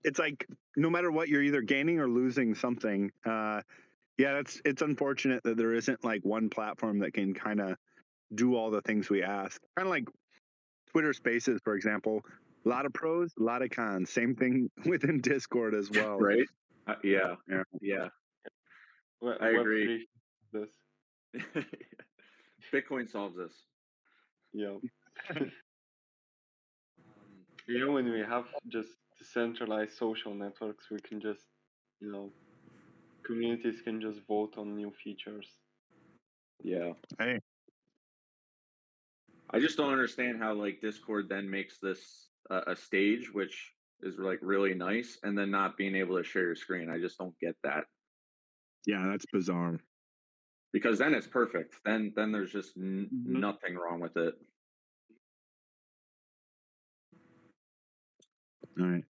it's like no matter what, you're either gaining or losing something. Yeah, it's unfortunate that there isn't like one platform that can kind of do all the things we ask. Kind of like Twitter Spaces, for example. A lot of pros, a lot of cons. Same thing within Discord as well. Right? Yeah. Web I agree. 3 this. Bitcoin solves this. Yeah. You know, when we have just decentralized social networks, we can just, you know, communities can just vote on new features. Yeah. Hey, I just don't understand how like Discord then makes this a stage, which is like really nice, and then not being able to share your screen. I just don't get that, yeah, that's bizarre. because then it's perfect. Then there's just nothing wrong with it. All right.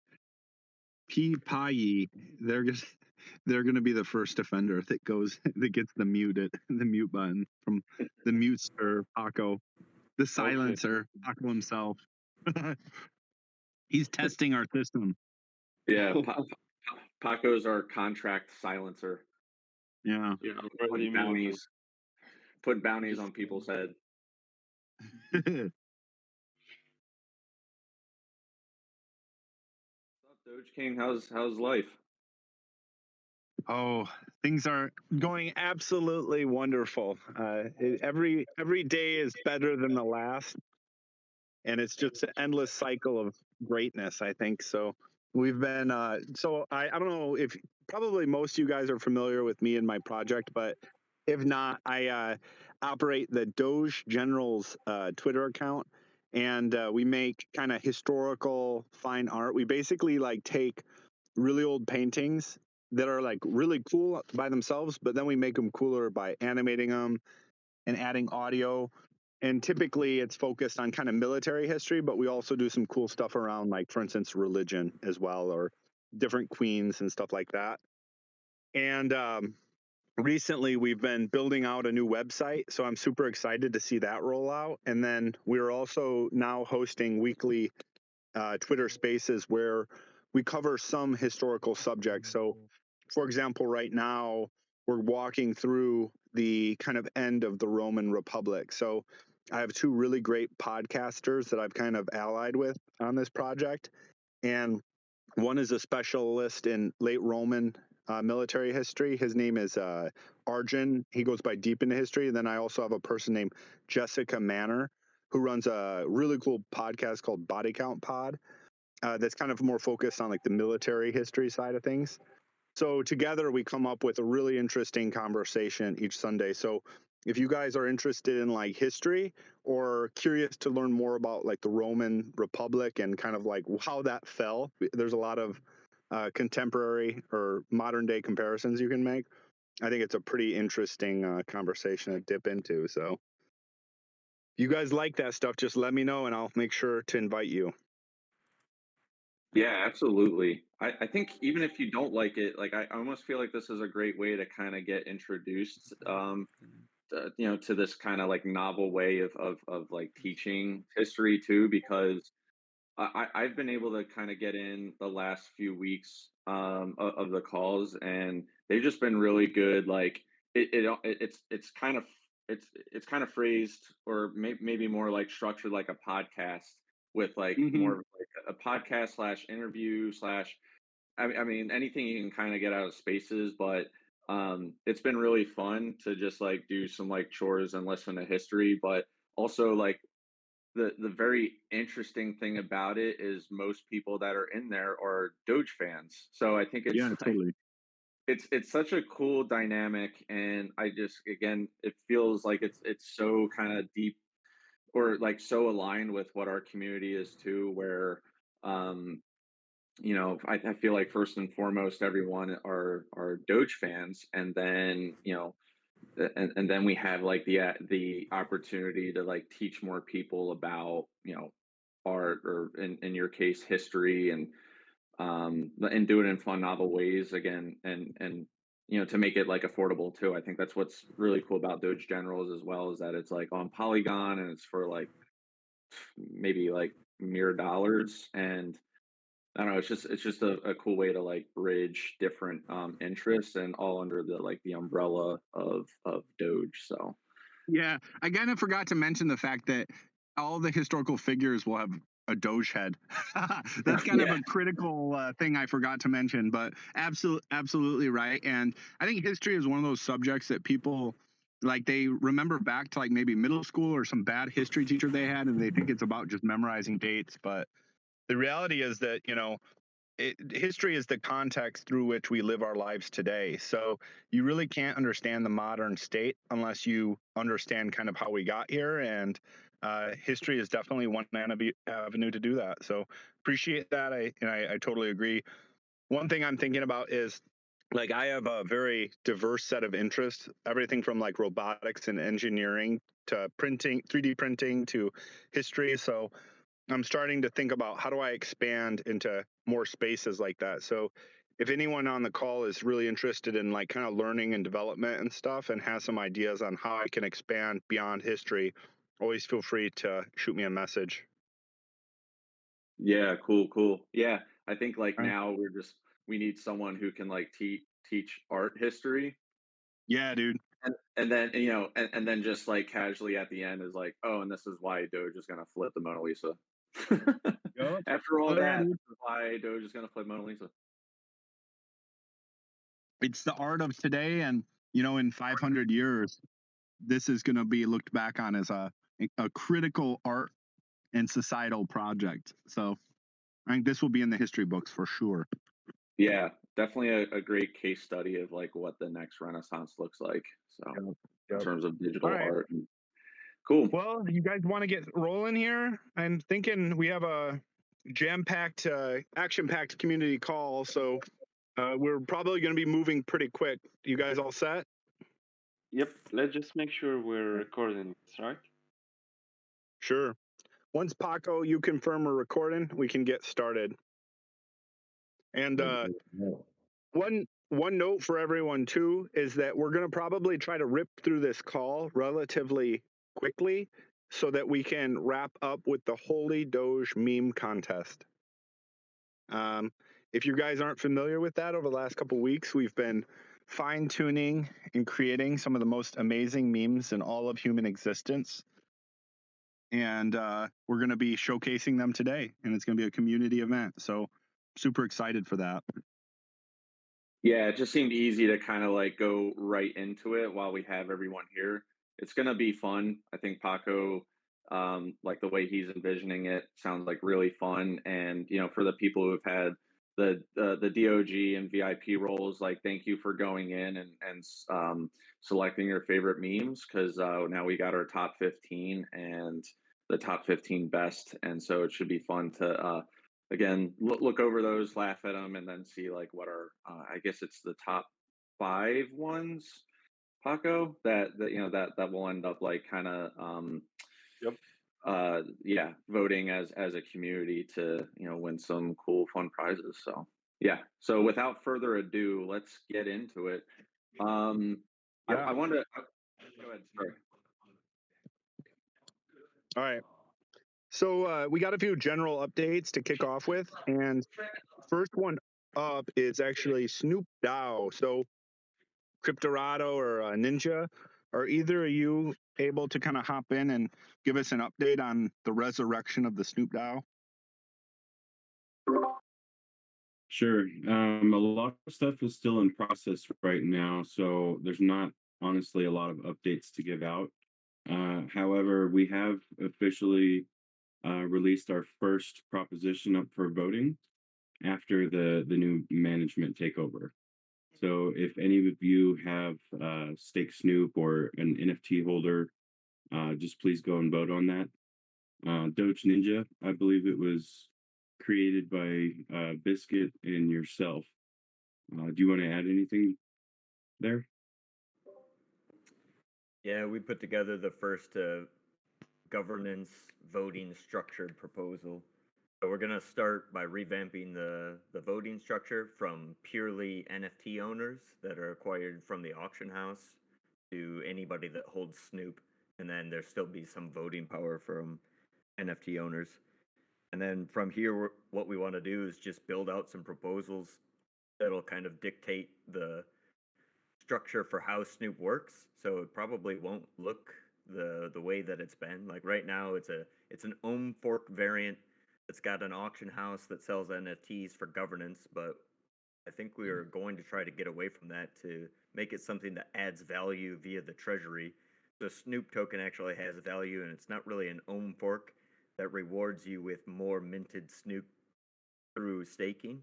POAPs, they're gonna be the first offender that gets the mute button from the mutester Paco, the silencer, Paco himself. He's testing our system. Yeah, Paco's our contract silencer. Yeah. Putting bounties on people's head. What's up, Doge King? How's life? Oh, things are going absolutely wonderful. Every day is better than the last, and it's just an endless cycle of greatness, I think. So we've been so I don't know if probably most of you guys are familiar with me and my project, but if not, I operate the Doge Generals Twitter account, and we make kind of historical fine art. We basically like take really old paintings that are like really cool by themselves, but then we make them cooler by animating them and adding audio. And typically it's focused on kind of military history, but we also do some cool stuff around, like, for instance, religion as well, or different queens and stuff like that. And recently we've been building out a new website, so I'm super excited to see that roll out. And then we're also now hosting weekly Twitter Spaces where we cover some historical subjects. So, for example, right now we're walking through the kind of end of the Roman Republic. So I have two really great podcasters that I've kind of allied with on this project. And one is a specialist in late Roman military history. His name is Arjun. He goes by Deep into History. And then I also have a person named Jessica Manor, who runs a really cool podcast called Body Count Pod. That's kind of more focused on like the military history side of things. So together we come up with a really interesting conversation each Sunday. So if you guys are interested in like history or curious to learn more about like the Roman Republic and kind of like how that fell, there's a lot of contemporary or modern day comparisons you can make. I think it's a pretty interesting conversation to dip into. So if you guys like that stuff, just let me know and I'll make sure to invite you. Yeah, absolutely. I think even if you don't like it, like I almost feel like this is a great way to kind of get introduced, to this kind of like novel way of like teaching history too, because I've been able to kind of get in the last few weeks of the calls, and they've just been really good. Like it's kind of it's kind of phrased, or maybe more like structured like a podcast, with like more of like a podcast slash interview slash, I mean anything you can kind of get out of Spaces. But it's been really fun to just like do some like chores and listen to history. But also like the very interesting thing about it is most people that are in there are Doge fans. So I think it's Yeah, like totally. it's such a cool dynamic, and I just, again, it feels like it's so kind of deep, or like so aligned with what our community is too, where um I feel like first and foremost everyone are Doge fans, and then and then we have like the opportunity to like teach more people about art, or in your case history, and do it in fun novel ways again, and to make it like affordable too. I think that's what's really cool about Doge Generals as well, is that it's like on Polygon, and it's for like maybe like mere dollars. And I don't know. It's just a cool way to like bridge different interests and all under the like the umbrella of Doge. So Yeah, I kind of forgot to mention the fact that all the historical figures will have a Doge head. That's kind of yeah, a critical thing I forgot to mention, but absolutely right. And I think history is one of those subjects that people like they remember back to like maybe middle school or some bad history teacher they had, and they think it's about just memorizing dates. But the reality is that history is the context through which we live our lives today. So you really can't understand the modern state unless you understand kind of how we got here. And history is definitely one avenue to do that. So appreciate that. I totally agree. One thing I'm thinking about is like I have a very diverse set of interests, everything from like robotics and engineering to printing, 3D printing to history. So I'm starting to think about how do I expand into more spaces like that. So if anyone on the call is really interested in like kind of learning and development and stuff and has some ideas on how I can expand beyond history, always feel free to shoot me a message. yeah, cool. Yeah, I think like Right. now we need someone who can like teach art history. Yeah, dude. And then and then just like casually at the end is like, oh, and this is why Doge is gonna flip the Mona Lisa. Yep. After all Oh yeah, that, dude. this is why Doge is gonna flip Mona Lisa. It's the art of today, and in 500 years, this is going to be looked back on as a critical art and societal project. So I think this will be in the history books for sure. Yeah, definitely a great case study of like what the next Renaissance looks like. So Yep. in Yep. terms of All digital right. art, and cool. Well, you guys want to get rolling here? I'm thinking we have a jam-packed, action-packed community call, so we're probably going to be moving pretty quick. You guys all set? Yep. Let's just make sure we're recording this, right? Sure. Once Paco, you confirm we're recording, we can get started. And one note for everyone too is that we're going to probably try to rip through this call relatively quickly so that we can wrap up with the Holy Doge meme contest. If you guys aren't familiar with that, over the last couple of weeks, we've been fine tuning and creating some of the most amazing memes in all of human existence. And we're going to be showcasing them today, and it's going to be a community event. So super excited for that. Yeah, it just seemed easy to kind of like go right into it while we have everyone here. It's gonna be fun. I think Paco, like the way he's envisioning it, sounds like really fun. And for the people who've had the DOG and VIP roles, like thank you for going in and selecting your favorite memes because now we got our top 15 and the top 15 best, and so it should be fun to again look over those, laugh at them, and then see like what are I guess it's the top 5 ones, Paco, that will end up like kind of Yep. yeah, voting as a community to win some cool fun prizes. So yeah, so without further ado, let's get into it. I Yeah. wanted to go ahead. Sorry. All right. So we got a few general updates to kick off with, and first one up is actually SnoopDAO. So Cryptorado or Ninja, are either of you able to kind of hop in and give us an update on the resurrection of the SnoopDAO? Sure. A lot of stuff is still in process right now, so there's not honestly a lot of updates to give out. However, we have officially released our first proposition up for voting after the new management takeover. So if any of you have Stake Snoop or an NFT holder, just please go and vote on that. Doge Ninja, I believe it was created by Biscuit and yourself. Do you want to add anything there? Yeah, we put together the first governance voting structured proposal. So we're going to start by revamping the voting structure from purely NFT owners that are acquired from the auction house to anybody that holds Snoop. And then there still be some voting power from NFT owners. And then from here, what we want to do is just build out some proposals that'll kind of dictate the structure for how Snoop works. So it probably won't look the way that it's been. Like right now, it's an ohm fork variant. It's got an auction house that sells NFTs for governance, but I think we are going to try to get away from that to make it something that adds value via the treasury. The Snoop token actually has value, and it's not really an ohm fork that rewards you with more minted Snoop through staking.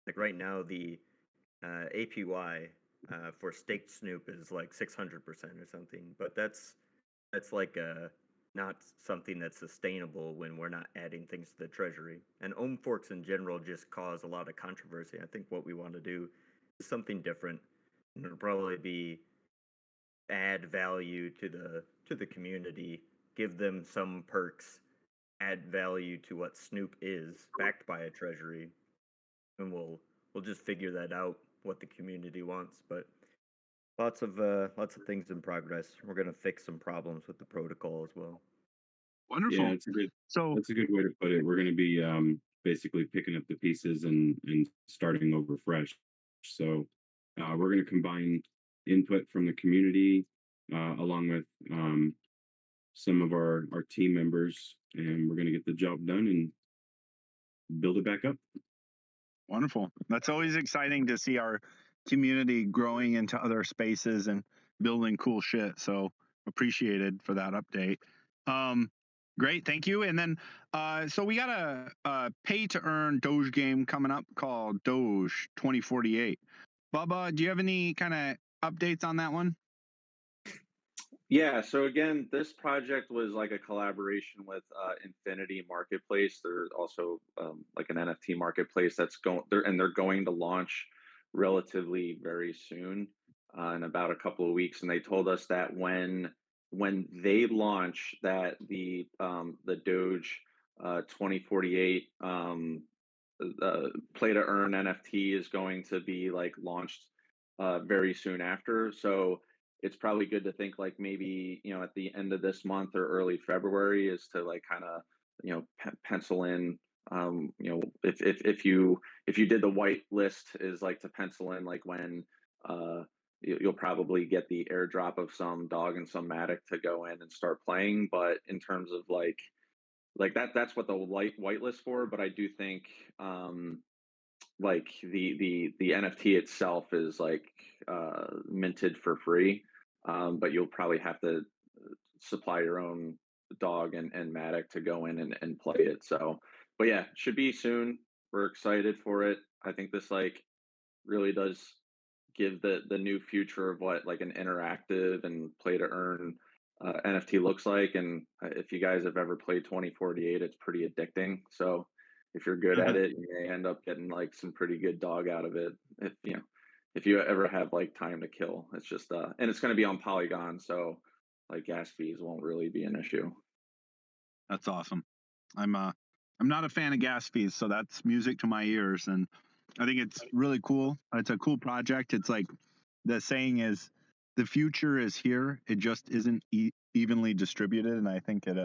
Like right now, the APY for staked Snoop is like 600% or something, but that's like not something that's sustainable when we're not adding things to the treasury. And ohm forks in general just cause a lot of controversy. I think what we want to do is something different, and it'll probably be add value to the community, give them some perks, add value to what Snoop is, backed by a treasury, and we'll just figure that out what the community wants. But lots of things in progress. We're gonna fix some problems with the protocol as well. Wonderful. Yeah, So that's a good way to put it. We're going to be basically picking up the pieces and starting over fresh. So we're going to combine input from the community along with some of our team members, and we're going to get the job done and build it back up. wonderful. That's always exciting to see our community growing into other spaces and building cool shit. So appreciated for that update. Great, thank you. And then, so we got a pay to earn Doge game coming up called Doge 2048. Bubba, do you have any kind of updates on that one? Yeah, so again, this project was like a collaboration with Infinity Marketplace. They're also like an NFT marketplace that's going there, and they're going to launch relatively very soon, in about a couple of weeks. And they told us that when they launch, that the Doge 2048 play to earn NFT is going to be like launched very soon after. So it's probably good to think like maybe at the end of this month or early February is to like kind of pencil in if you did the white list is like to pencil in like when you'll probably get the airdrop of some dog and some Matic to go in and start playing. But in terms of like that's what the whitelist for. But I do think like the NFT itself is like minted for free, but you'll probably have to supply your own dog and Matic to go in and play it. So, but yeah, should be soon. We're excited for it. I think this like really does give the new future of what like an interactive and play to earn NFT looks like. And if you guys have ever played 2048, it's pretty addicting. So if you're good at it, you may end up getting like some pretty good dog out of it. If you ever have like time to kill, it's just and it's going to be on Polygon, so like gas fees won't really be an issue. That's awesome. I'm not a fan of gas fees, so that's music to my ears, and I think it's really cool. It's a cool project. It's like the saying is, the future is here. It just isn't evenly distributed, and I think it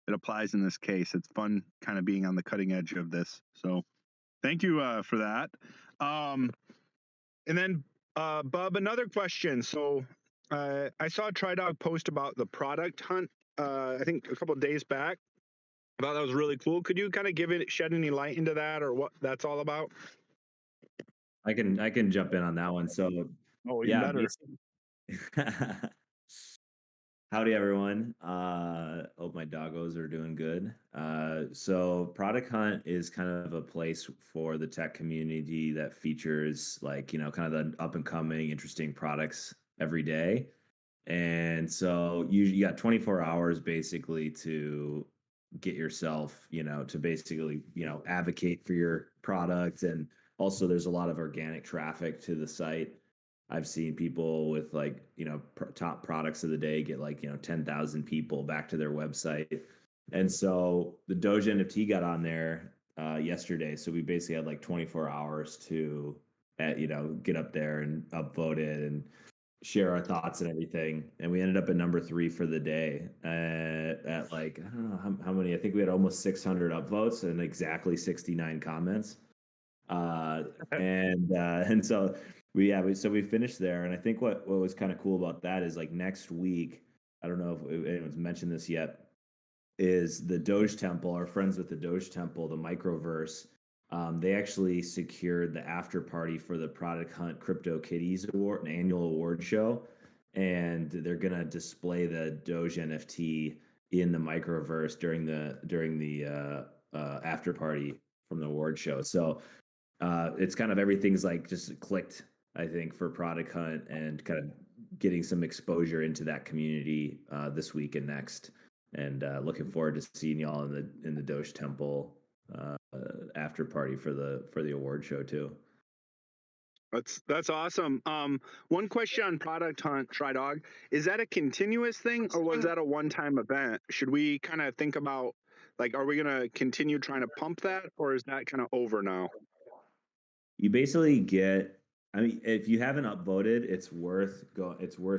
applies in this case. It's fun kind of being on the cutting edge of this. So thank you for that. And then Bub, another question. So I saw a TriDog post about the product hunt. I think a couple of days back. I thought that was really cool. Could you kind of shed any light into that or what that's all about? I can jump in on that one. So Even better. Howdy everyone. Hope my doggos are doing good. So Product Hunt is kind of a place for the tech community that features like, kind of the up and coming interesting products every day. And so you got 24 hours basically to get yourself, to basically, advocate for your product. And also there's a lot of organic traffic to the site. I've seen people with like, top products of the day get like, 10,000 people back to their website. And so the Doge NFT got on there yesterday. So we basically had like 24 hours to, get up there and upvote it. And share our thoughts and everything. And we ended up at number 3 for the day at like, I don't know how many, I think we had almost 600 upvotes and exactly 69 comments. And so we finished there. And I think what was kind of cool about that is like next week, I don't know if anyone's mentioned this yet, is the Doge Temple, our friends with the Doge Temple, the Microverse. They actually secured the after party for the Product Hunt Crypto Kitties Award, an annual award show, and they're gonna display the Doge NFT in the Microverse during the after party from the award show. So it's kind of everything's like just clicked, I think, for Product Hunt and kind of getting some exposure into that community this week and next. And looking forward to seeing y'all in the Doge Temple after party for the award show too. That's awesome. One question on Product Hunt, TriDog, is that a continuous thing or was that a one-time event? Should we kind of think about, like, are we going to continue trying to pump that, or is that kind of over now? You basically get, I mean, if you haven't upvoted, it's worth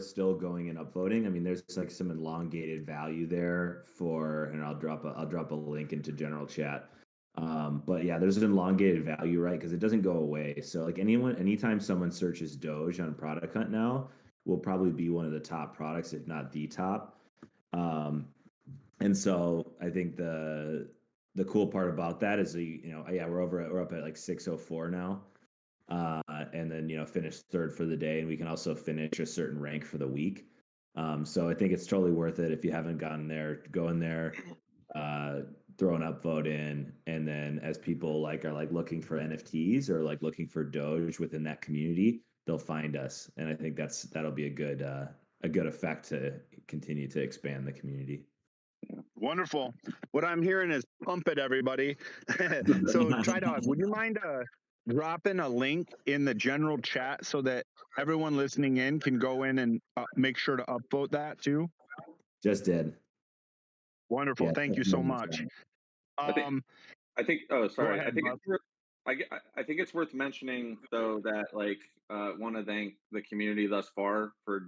still going and upvoting. I mean, there's like some elongated value there and I'll drop a link into general chat. But yeah, there's an elongated value, right? Because it doesn't go away. So like anytime someone searches Doge on Product Hunt now, will probably be one of the top products, if not the top. And so I think the cool part about that is we're up at like 604 now. And then finish third for the day, and we can also finish a certain rank for the week. So I think it's totally worth it if you haven't gotten there. Go in there, throw an upvote in, and then as people are looking for NFTs or like looking for Doge within that community, they'll find us, and I think that'll be a good effect to continue to expand the community. Wonderful. What I'm hearing is pump it, everybody. So TriDog, would you mind dropping a link in the general chat so that everyone listening in can go in and make sure to upvote that too? Just did. Wonderful. Yeah, thank you so much. I think. Oh, sorry. ahead, I think it's worth mentioning though that want to thank the community thus far for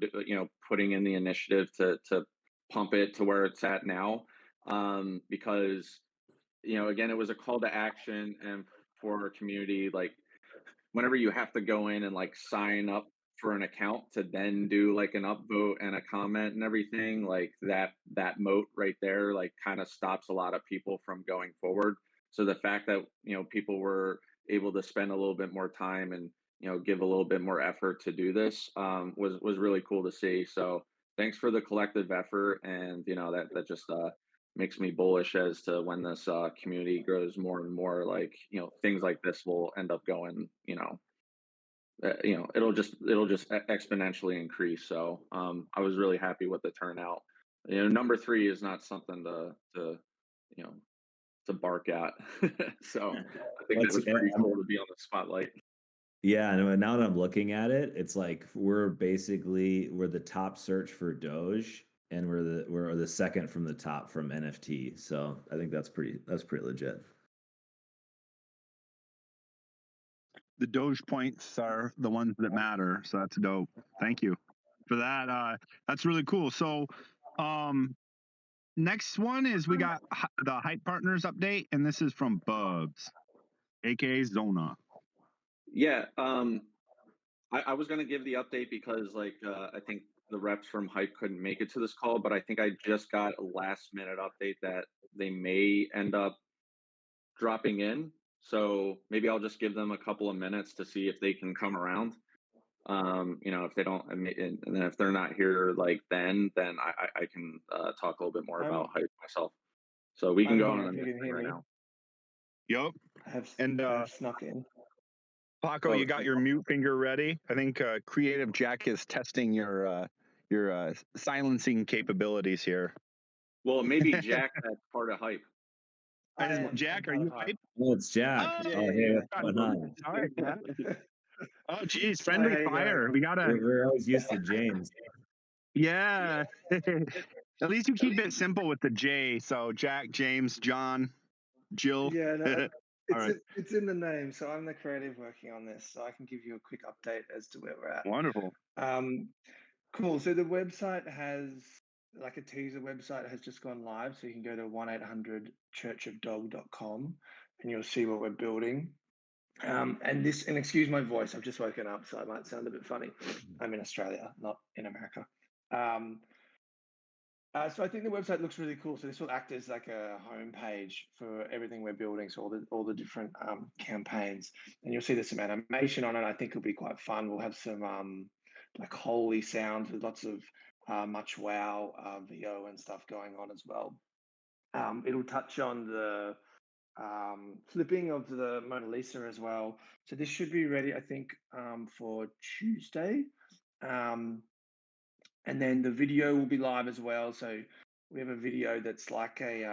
putting in the initiative to pump it to where it's at now, because again, it was a call to action, and for our community, like whenever you have to go in and like sign up for an account to then do like an upvote and a comment and everything, like that moat right there like kind of stops a lot of people from going forward. So the fact that people were able to spend a little bit more time and give a little bit more effort to do this was really cool to see. So thanks for the collective effort, and that just makes me bullish as to when this community grows more and more. Like things like this will end up going it'll just exponentially increase. So I was really happy with the turnout. Number 3 is not something to to bark at. So I think that was pretty cool to be on the spotlight. Yeah, and now that I'm looking at it, it's like we're the top search for Doge, and we're the second from the top from NFT. So I think that's pretty legit. The Doge points are the ones that matter, so that's dope. Thank you for that. That's really cool. So next one is we got the Hype Partners update, and this is from Bubs, aka Zona. Yeah, I was going to give the update because I think the reps from Hype couldn't make it to this call, but I think I just got a last minute update that they may end up dropping in. So maybe I'll just give them a couple of minutes to see if they can come around. If they don't, and then if they're not here, then I can talk a little bit more about Hype myself. So we can go on right now. Yep. I have snuck in. Paco, you got your mute finger ready? I think Creative Jack is testing your silencing capabilities here. Well, maybe Jack, that's part of Hype. Jack, are you Hype? Oh, it's Jack. Oh, hey, what's going on? All right, man. Oh, geez, friendly fire. We gotta. We're always used to James. Yeah. At least you keep it simple with the J. So Jack, James, John, Jill. Yeah, no, All right. It's in the name. So I'm the creative working on this, so I can give you a quick update as to where we're at. Wonderful. Cool. So the website has like a teaser website has just gone live. So you can go to 1-800-churchofdog.com and you'll see what we're building. And excuse my voice, I've just woken up, so I might sound a bit funny. I'm in Australia, not in America. So I think the website looks really cool. So this will act as like a homepage for everything we're building. So all the different campaigns, and you'll see there's some animation on it. I think it'll be quite fun. We'll have some like holy sounds with lots of much wow VO and stuff going on as well. It'll touch on the flipping of the Mona Lisa as well. So this should be ready, I think, for Tuesday. And then the video will be live as well. So we have a video that's like a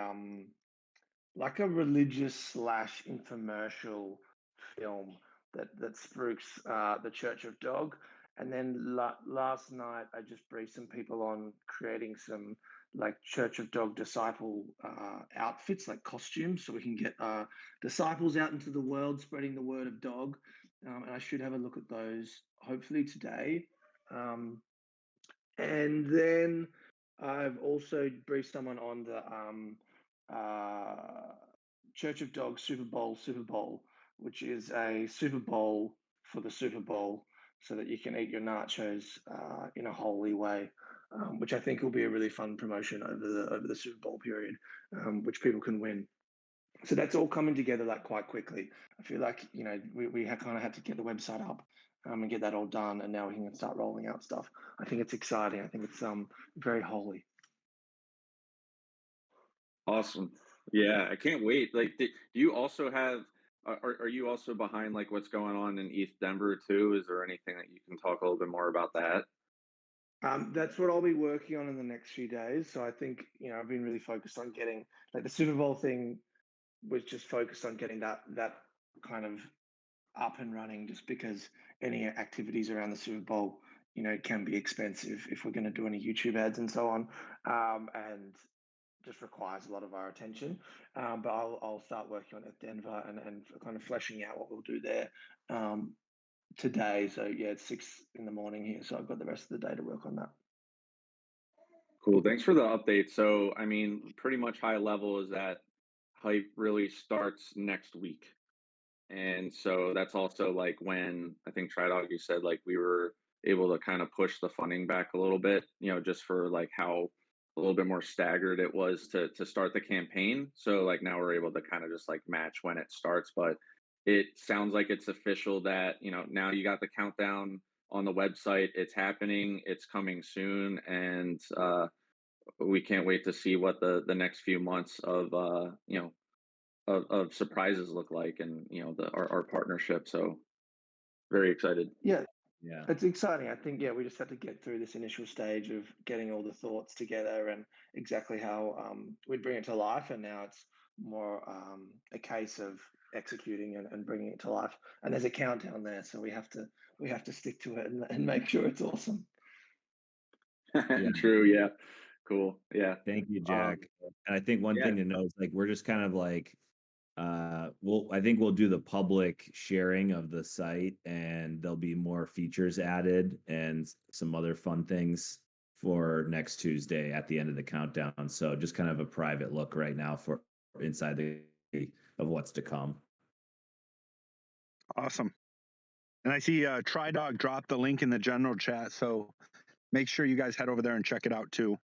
religious slash infomercial film that spooks the Church of Dog. And then last night I just briefed some people on creating some like Church of Dog disciple outfits, like costumes, so we can get disciples out into the world spreading the word of dog. And I should have a look at those hopefully today. And then I've also briefed someone on the Church of Dogs Super Bowl, which is a Super Bowl for the Super Bowl, so that you can eat your nachos in a holy way, which I think will be a really fun promotion over the Super Bowl period, which people can win. So that's all coming together like quite quickly. I feel like we kind of had to get the website up and get that all done, and now we can start rolling out stuff. I think it's exciting. I think it's very holy. Awesome. Yeah, I can't wait. Like, do you also have? Are you also behind like what's going on in East Denver too? Is there anything that you can talk a little bit more about that? That's what I'll be working on in the next few days. So I think I've been really focused on getting like the Super Bowl thing was just focused on getting that kind of up and running, just because any activities around the Super Bowl, can be expensive if we're going to do any YouTube ads and so on, and just requires a lot of our attention. But I'll start working on it Denver and kind of fleshing out what we'll do there today. So yeah, it's 6 a.m. here, so I've got the rest of the day to work on that. Cool. Thanks for the update. So, I mean, pretty much high level is that hype really starts next week. And so that's also like when I think TriDog, you said like we were able to kind of push the funding back a little bit, just for like how a little bit more staggered it was to start the campaign. So like now we're able to kind of just like match when it starts. But it sounds like it's official that, now you got the countdown on the website. It's happening, it's coming soon. And we can't wait to see what the next few months of of surprises look like, and our partnership. So very excited. Yeah, Yeah. it's exciting. I think we just had to get through this initial stage of getting all the thoughts together and exactly how we'd bring it to life, and now it's more a case of executing and bringing it to life. And there's a countdown there, so we have to stick to it and make sure it's awesome. Yeah. True. Yeah. Cool. Yeah. Thank you, Jack. And I think one yeah. thing to know is like we're just kind of like I think we'll do the public sharing of the site, and there'll be more features added and some other fun things for next Tuesday at the end of the countdown. So just kind of a private look right now for inside of what's to come. Awesome. And I see TriDog dropped the link in the general chat, so make sure you guys head over there and check it out too.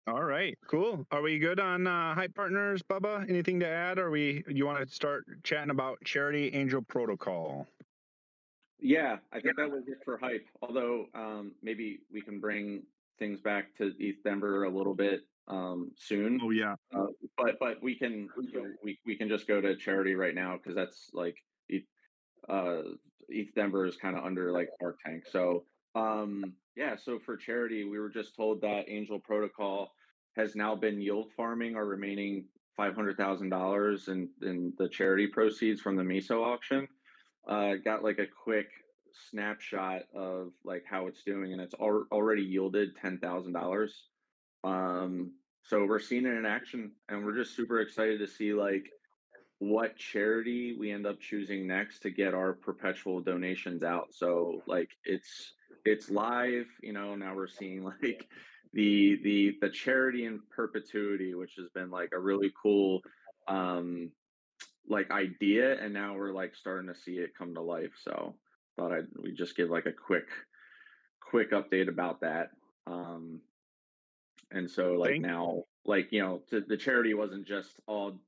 All right, cool. Are we good on Hype Partners, Bubba? Anything to add, or you want to start chatting about Charity Angel Protocol? Yeah, I think that was it for hype. Although maybe we can bring things back to East Denver a little bit soon. Oh yeah. But we can we can just go to charity right now, because that's like East Denver is kind of under like our tank. So yeah, so for charity, we were just told that Angel Protocol has now been yield farming our remaining $500,000 in the charity proceeds from the MISO auction. Got like a quick snapshot of like how it's doing, and it's already yielded $10,000. So we're seeing it in action, and we're just super excited to see like what charity we end up choosing next to get our perpetual donations out. So like it's live, now we're seeing like the charity in perpetuity, which has been like a really cool um like idea, and now we're like starting to see it come to life. So thought we just give like a quick update about that. Um and so like Thank now like the charity wasn't just all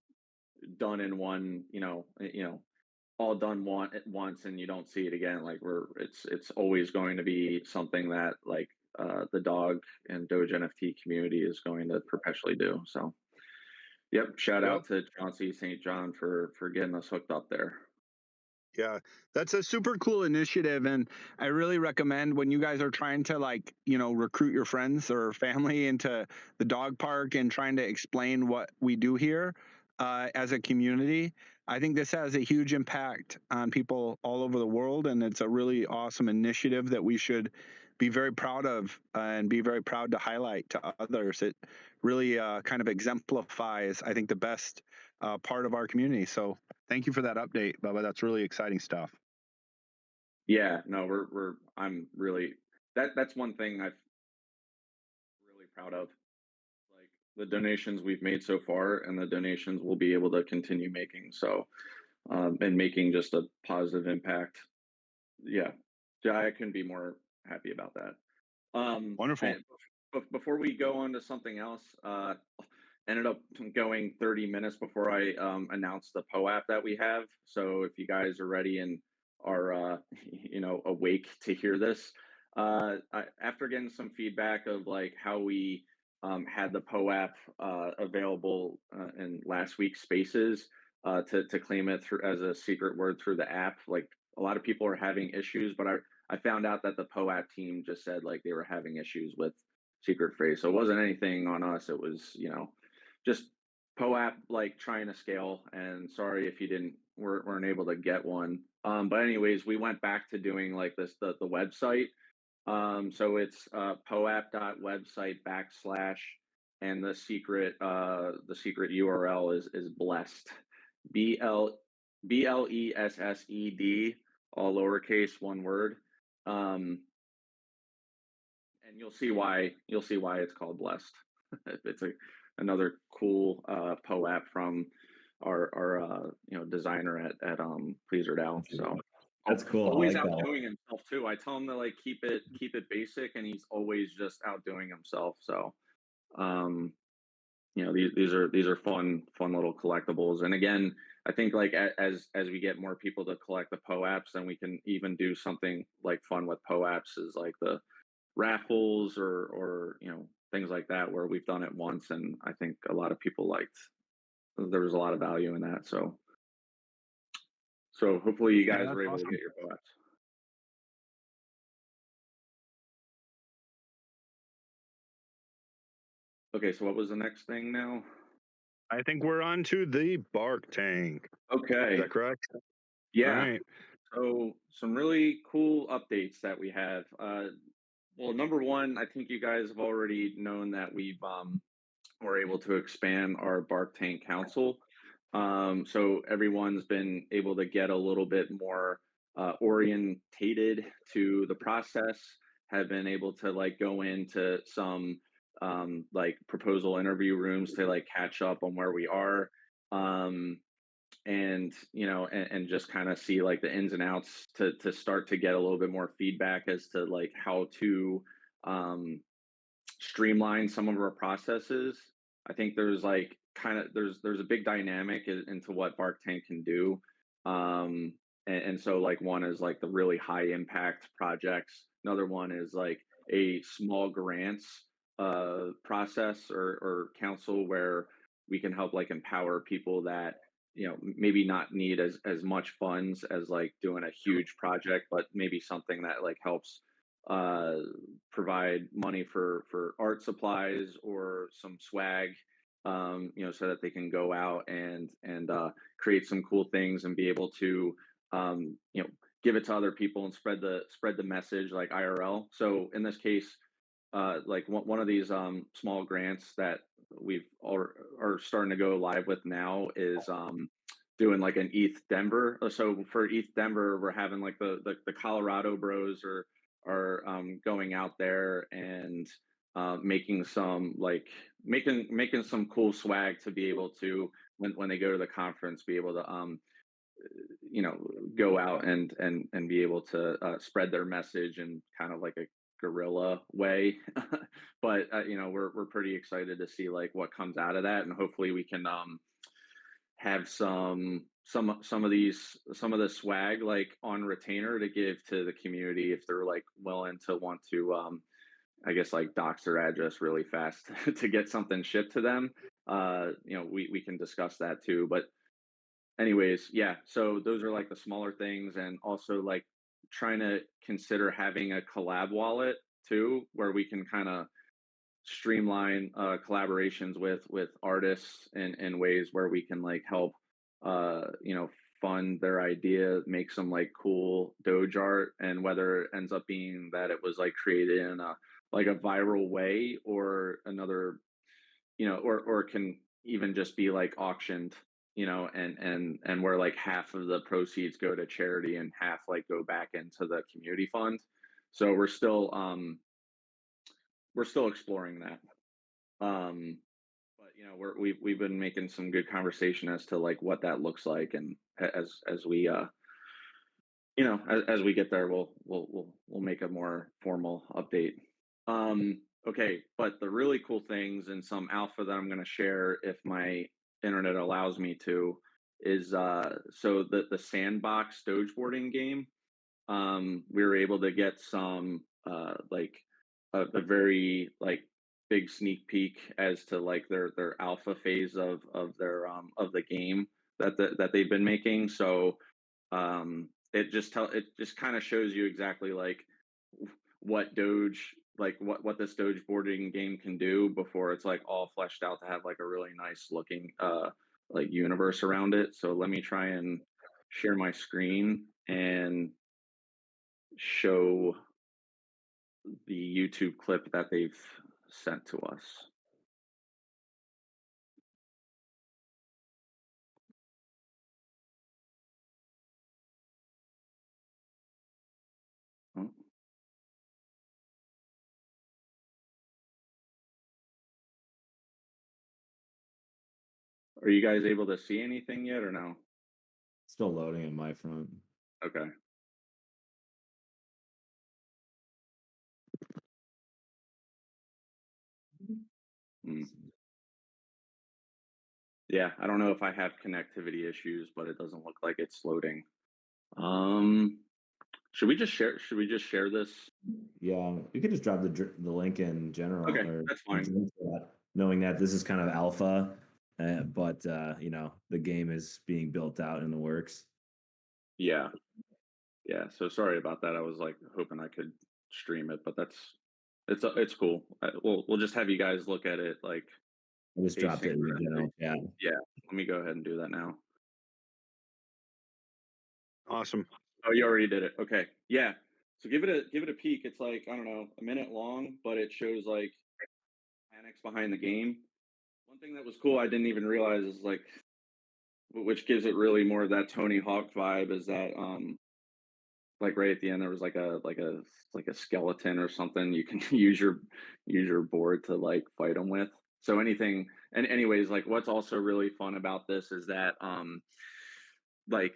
done in one, all done at once and you don't see it again. Like it's always going to be something that like the dog and Doge NFT community is going to perpetually do. So yep, shout Yep. out to Chauncey St. John for getting us hooked up there. Yeah, that's a super cool initiative. And I really recommend when you guys are trying to recruit your friends or family into the dog park and trying to explain what we do here as a community. I think this has a huge impact on people all over the world. And it's a really awesome initiative that we should be very proud of and be very proud to highlight to others. It really kind of exemplifies, I think, the best part of our community. So thank you for that update, Bubba. That's really exciting stuff. Yeah, no, I'm really that's one thing I'm really proud of. Like the donations we've made so far and the donations we'll be able to continue making. So and making just a positive impact. Yeah. Yeah, I couldn't be more happy about that. Wonderful. Before we go on to something else, ended up going 30 minutes before I announced the POAP that we have. So if you guys are ready and are awake to hear this, after getting some feedback of like how we had the POAP available in last week's spaces to claim it through as a secret word through the app, like a lot of people are having issues, but I found out that the POAP team just said like they were having issues with secret phrase. So it wasn't anything on us. It was, just POAP like trying to scale. And sorry if you weren't able to get one. But anyways, we went back to doing like the website. So it's poap.website / and the secret URL is blessed. BLESSED, all lowercase, one word. And you'll see why it's called blessed. It's another cool POAP from our designer at Pleaser DAO. So That's cool. I always like that. outdoing himself too. I tell him to like keep it basic, and he's always just outdoing himself. So these are fun little collectibles. And again, I think like as we get more people to collect the POAPs, then we can even do something like fun with POAPs, is like the raffles or things like that, where we've done it once and I think a lot of people liked. There was a lot of value in that. So hopefully you guys Yeah, were that's able to awesome. get your POAPs. Okay, so what was the next thing now? I think we're on to the bark tank. Is Okay. that correct? Yeah. Right. So some really cool updates that we have. Well, number one, I think you guys have already known that we're able to expand our Bark Tank Council. So everyone's been able to get a little bit more orientated to the process, have been able to like go into some like proposal interview rooms to like catch up on where we are. Um, and and just kind of see like the ins and outs to start to get a little bit more feedback as to like how to um streamline some of our processes. I think there's like there's a big dynamic into what Bark Tank can do. And so like one is like the really high impact projects. Another one is like a small grants process or council where we can help like empower people that maybe not need as much funds as like doing a huge project, but maybe something that like helps uh provide money for art supplies or some swag, so that they can go out and create some cool things and be able to give it to other people and spread the message like IRL. So in this case, like one of these small grants that we've are starting to go live with now is doing like an ETH Denver. So for ETH Denver, we're having like the Colorado bros are going out there and making some like making some cool swag to be able to when they go to the conference be able to you know go out and be able to spread their message in kind of like a guerrilla way. But you know we're pretty excited to see like what comes out of that, and hopefully we can have some of these some of the swag like on retainer to give to the community if they're like willing to want to I guess like dox their address really fast to get something shipped to them. You know, we can discuss that too. But anyways, yeah, so those are like the smaller things, and also like trying to consider having a collab wallet too, where we can kind of streamline collaborations with artists in ways where we can like help you know fund their idea, make some like cool Doge art, and whether it ends up being that it was like created in a like a viral way or another, you know, or it can even just be like auctioned, you know, and where like half of the proceeds go to charity and half like go back into the community fund. So we're still exploring that. But you know, we've been making some good conversation as to like what that looks like, and as we you know as we get there, we'll make a more formal update. Okay, but the really cool things and some alpha that I'm going to share if my internet allows me to is so the Sandbox Doge boarding game. We were able to get some like a very like big sneak peek as to like their alpha phase of the game that they've been making. So it just kind of shows you exactly like what Doge like what this Doge boarding game can do before it's like all fleshed out to have like a really nice looking like universe around it. So let me try and share my screen and show the YouTube clip that they've sent to us. Oh. Are you guys able to see anything yet or no? Still loading in my front. Okay. Hmm. Yeah, I don't know if I have connectivity issues, but it doesn't look like it's loading. Should we just share this? Yeah, you could just drop the link in general, Okay, or that's fine. knowing that this is kind of alpha, but you know the game is being built out in the works. Yeah. Yeah, so sorry about that. I was like hoping I could stream it, but it's cool. We'll just have you guys look at it like I just dropped it in the asynchronously. general chat. Yeah, let me go ahead and do that now. Awesome. Oh, you already did it. Okay. Yeah. So give it a peek. It's like, I don't know, a minute long, but it shows like mechanics behind the game. One thing that was cool I didn't even realize is like which gives it really more of that Tony Hawk vibe is that like right at the end there was like a skeleton or something you can use your board to like fight them with. So anything, and anyways, like what's also really fun about this is that like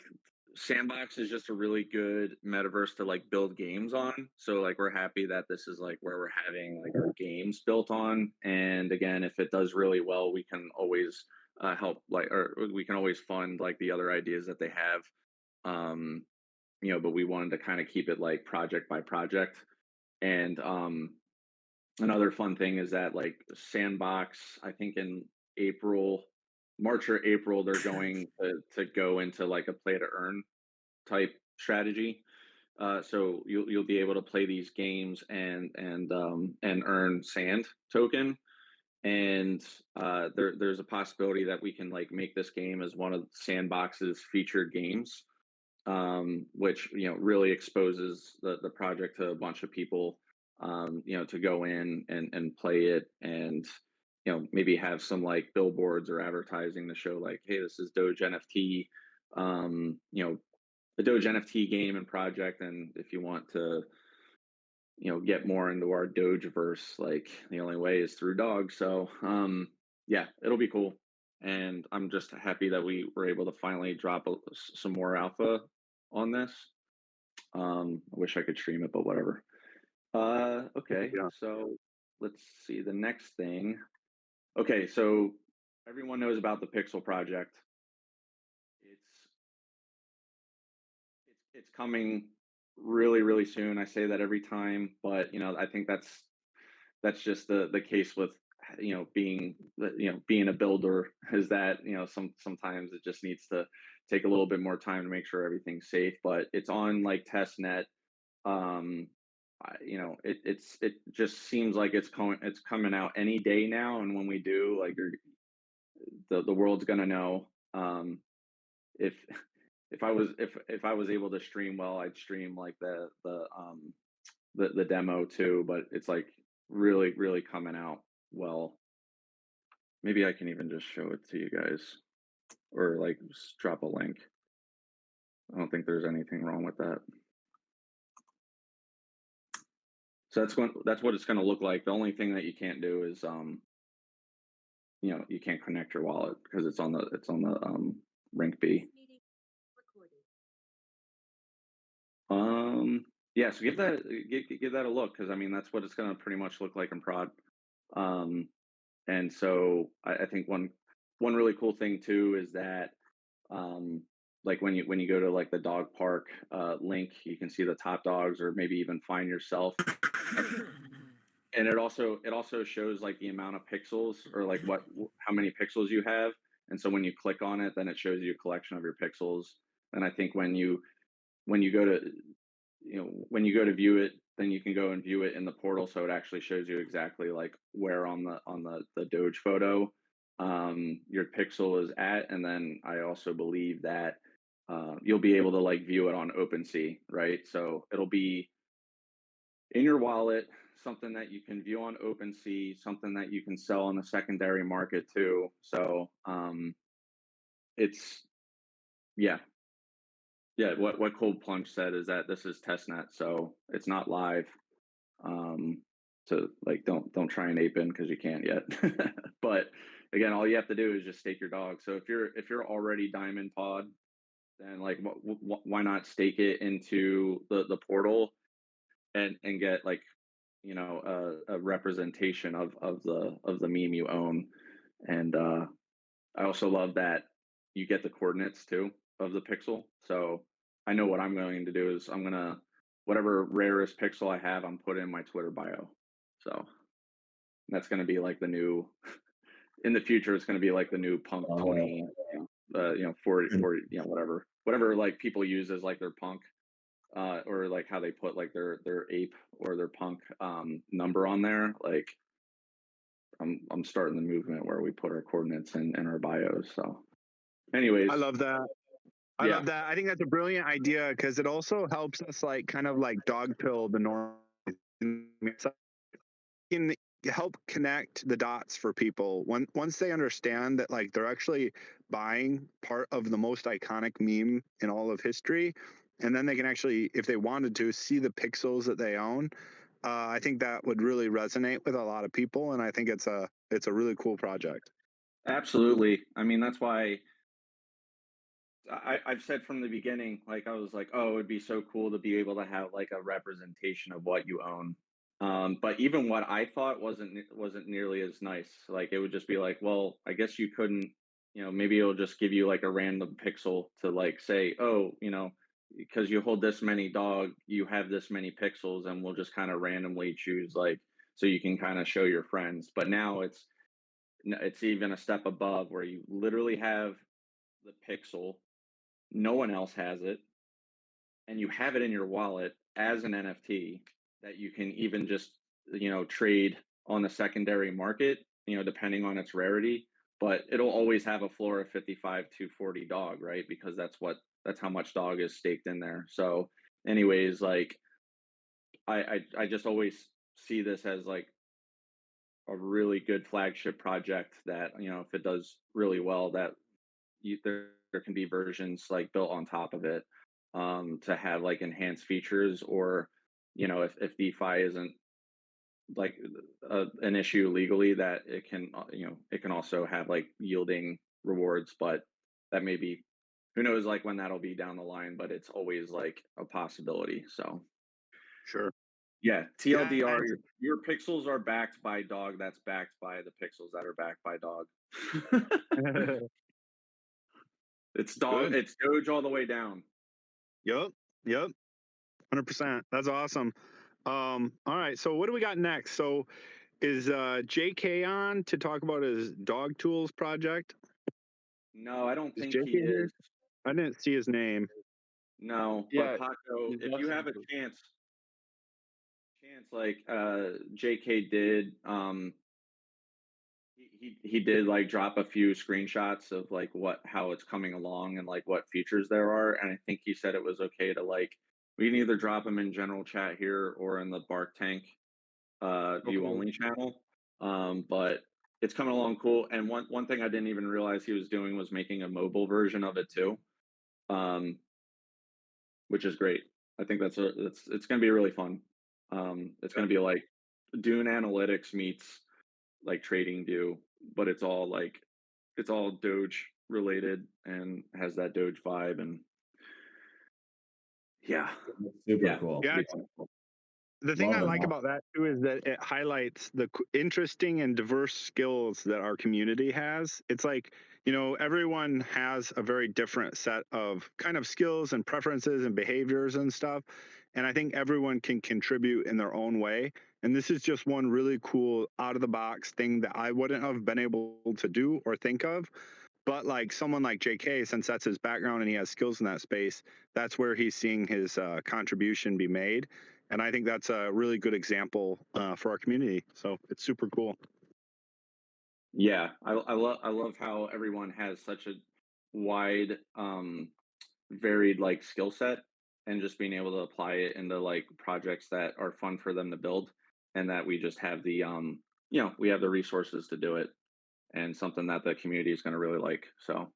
Sandbox is just a really good metaverse to like build games on. So like we're happy that this is like where we're having like our games built on. And again, if it does really well, we can always help like or we can always fund like the other ideas that they have. Um, you know, but we wanted to kind of keep it like project by project. And another fun thing is that like Sandbox, I think in April, March or April, they're going to go into like a play to earn type strategy. So you'll be able to play these games and earn sand token. And there's a possibility that we can like make this game as one of Sandbox's featured games, which you know really exposes the project to a bunch of people. to go in and play it, and maybe have some like billboards or advertising to show like, hey, this is Doge NFT, the Doge NFT game and project, and if you want to get more into our Dogeverse, like the only way is through dogs. So yeah, it'll be cool, and I'm just happy that we were able to finally drop some more alpha on this. I wish I could stream it, but whatever. Okay, Yeah. so let's see the next thing. Okay, so everyone knows about the Pixel project. It's coming really, really soon. I say that every time, but I think that's just the case with being a builder, is that sometimes it just needs to take a little bit more time to make sure everything's safe. But it's on like test net. It just seems like it's coming out any day now, and when we do, like, the world's gonna know. If if I was able to stream well, I'd stream like the demo too, but it's like really, really coming out well. Maybe I can even just show it to you guys, or like just drop a link. I don't think there's anything wrong with that. So that's what it's going to look like. The only thing that you can't do is you can't connect your wallet because it's on the Rink B. Yeah, so give that a look, because I mean that's what it's going to pretty much look like in prod. And so I think one really cool thing too is that like when you go to like the dog park link, you can see the top dogs, or maybe even find yourself. And it also shows like the amount of pixels, or like how many pixels you have. And so when you click on it, then it shows you a collection of your pixels. And I think when you go to when you go to view it, then you can go and view it in the portal, so it actually shows you exactly like where on the Doge photo your pixel is at. And then I also believe that you'll be able to like view it on OpenSea, right? So it'll be in your wallet, something that you can view on OpenSea, something that you can sell on the secondary market too. So it's yeah. What Cold Plunge said is that this is testnet, so it's not live. So like don't try and ape in, because you can't yet. But again, all you have to do is just stake your dog. So if you're already Diamond Pod, then like why not stake it into the portal and get like a representation of the meme you own. And I also love that you get the coordinates too of the pixel. So I know what I'm going to do is I'm gonna, whatever rarest pixel I have, I'm putting in my Twitter bio. So that's gonna be like the new in the future. It's gonna be like the new punk 20, 40, whatever like people use as like their punk, or like how they put like their ape or their punk number on there. Like I'm starting the movement where we put our coordinates in our bios. So anyways, I love that. I love that. I think that's a brilliant idea, because it also helps us like kind of like dog pill the norm. Can help connect the dots for people once they understand that like they're actually buying part of the most iconic meme in all of history, and then they can actually, if they wanted to, see the pixels that they own. I think that would really resonate with a lot of people, and I think it's a really cool project. absolutely. I mean, that's why I've said from the beginning, like I was like, oh, it would be so cool to be able to have like a representation of what you own. But even what I thought wasn't nearly as nice. Like it would just be like, well, I guess you couldn't, maybe it'll just give you like a random pixel to like say, oh, because you hold this many dog, you have this many pixels, and we'll just kind of randomly choose like, so you can kind of show your friends. But now it's even a step above, where you literally have the pixel, no one else has it, and you have it in your wallet as an NFT that you can even just trade on the secondary market, depending on its rarity. But it'll always have a floor of 55 to 40 dog, right? Because that's how much dog is staked in there. So anyways, like I just always see this as like a really good flagship project that, if it does really well, that there can be versions like built on top of it, to have like enhanced features, or if DeFi isn't like an issue legally, that it can also have like yielding rewards. But that may be, who knows, like when that'll be down the line, but it's always like a possibility. So Sure. yeah, Yeah, TLDR, your pixels are backed by Dog, that's backed by the pixels that are backed by Dog. It's Dog, Good. it's Doge all the way down. Yep. 100%. That's awesome. All right. So what do we got next? So is JK on to talk about his Dogtools project? No, I don't Is think JK he here? is. I didn't see his name. No, Yeah, but Paco, he's if you have a definitely. chance like JK did, he did like drop a few screenshots of like how it's coming along and like what features there are, and I think he said it was okay to like, we can either drop them in general chat here or in the Bark Tank view only channel. But it's coming along cool. And one thing I didn't even realize he was doing was making a mobile version of it too, um, which is great. I think it's going to be really fun. It's going to be like Dune Analytics meets like Trading View, but it's all Doge related and has that Doge vibe. And yeah, Super cool. Yeah. The thing I Love it. like about that too is that it highlights the interesting and diverse skills that our community has. It's like, everyone has a very different set of kind of skills and preferences and behaviors and stuff. And I think everyone can contribute in their own way. And this is just one really cool out of the box thing that I wouldn't have been able to do or think of. But like someone like JK, since that's his background and he has skills in that space, that's where he's seeing his contribution be made. And I think that's a really good example for our community. So it's super cool. Yeah, I love how everyone has such a wide, varied like skill set, and just being able to apply it into like projects that are fun for them to build, and that we just have the we have the resources to do it, and something that the community is going to really like. So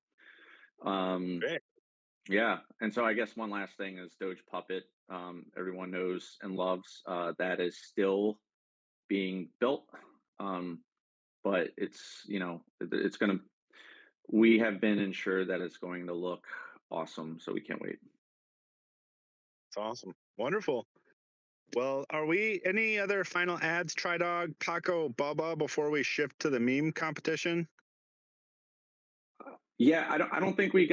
Great. yeah, and so I guess one last thing is Doge Puppet. Everyone knows and loves, that is still being built. But it's going to, we have been ensured that it's going to look awesome, so we can't wait. It's awesome. Wonderful. Well, are we any other final ads, Tridog, Paco, Bubba, before we shift to the meme competition? Yeah, I don't think we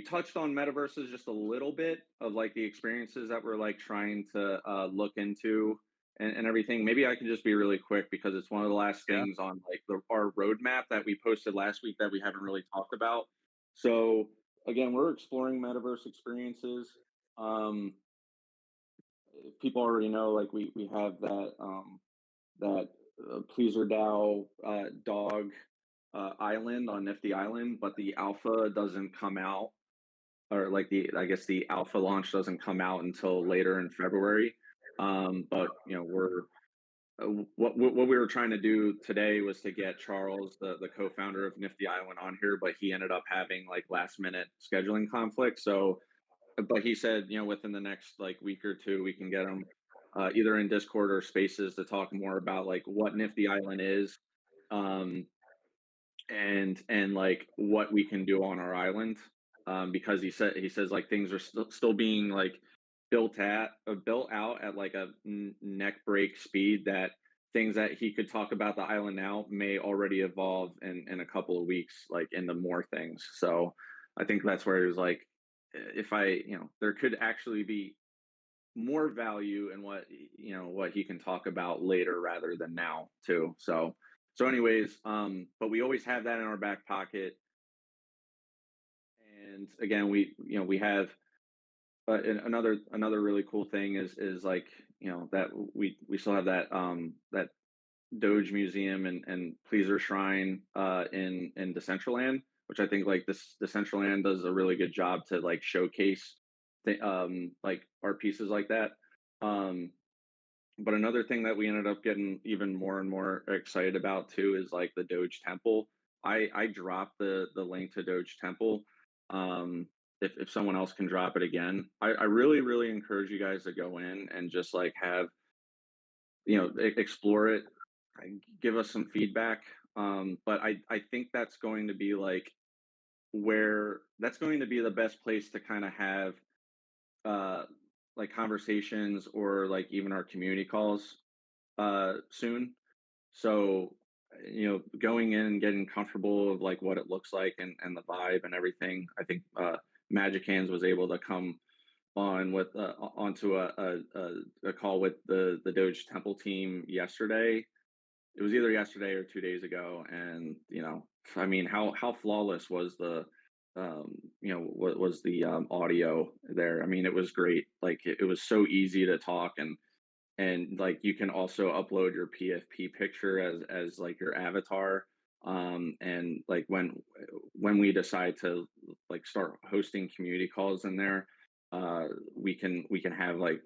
touched on metaverses just a little bit of like the experiences that we're like trying to look into, and everything. Maybe I can just be really quick because it's one of the last Yeah. things on like our roadmap that we posted last week that we haven't really talked about. So again, we're exploring metaverse experiences. People already know, like we have that Pleaser DAO dog island on Nifty Island, but the alpha doesn't come out, or like I guess the alpha launch doesn't come out until later in February. But we're what we were trying to do today was to get Charles, the co-founder of Nifty Island, on here, but he ended up having like last minute scheduling conflict. So, but he said, within the next like week or two, we can get him either in Discord or Spaces to talk more about like what Nifty Island is, um, and like what we can do on our island, because he says like things are still being like built out at like a neck break speed, that things that he could talk about the island now may already evolve in a couple of weeks, like into more things. So I think that's where he was like, if there could actually be more value in what he can talk about later rather than now too. So anyways, but we always have that in our back pocket. And again, we have another really cool thing is like, that we still have that Doge Museum and Pleaser Shrine in Decentraland, which I think like this Decentraland does a really good job to like showcase like art pieces like that. But another thing that we ended up getting even more and more excited about too is like the Doge Temple. I dropped the link to Doge Temple. Um, if someone else can drop it again, I really encourage you guys to go in and just like have, explore it, give us some feedback. But I think that's going to be like where that's going to be the best place to kind of have uh like conversations or like even our community calls soon. So, going in and getting comfortable of like what it looks like and the vibe and everything. I think Magic Hands was able to come on with onto a call with the Doge Temple team yesterday. It was either yesterday or 2 days ago, and I mean, how flawless was the what was the audio there? I mean, it was great. Like it was so easy to talk, and like you can also upload your PFP picture as like your avatar. And like when we decide to like start hosting community calls in there, we can have like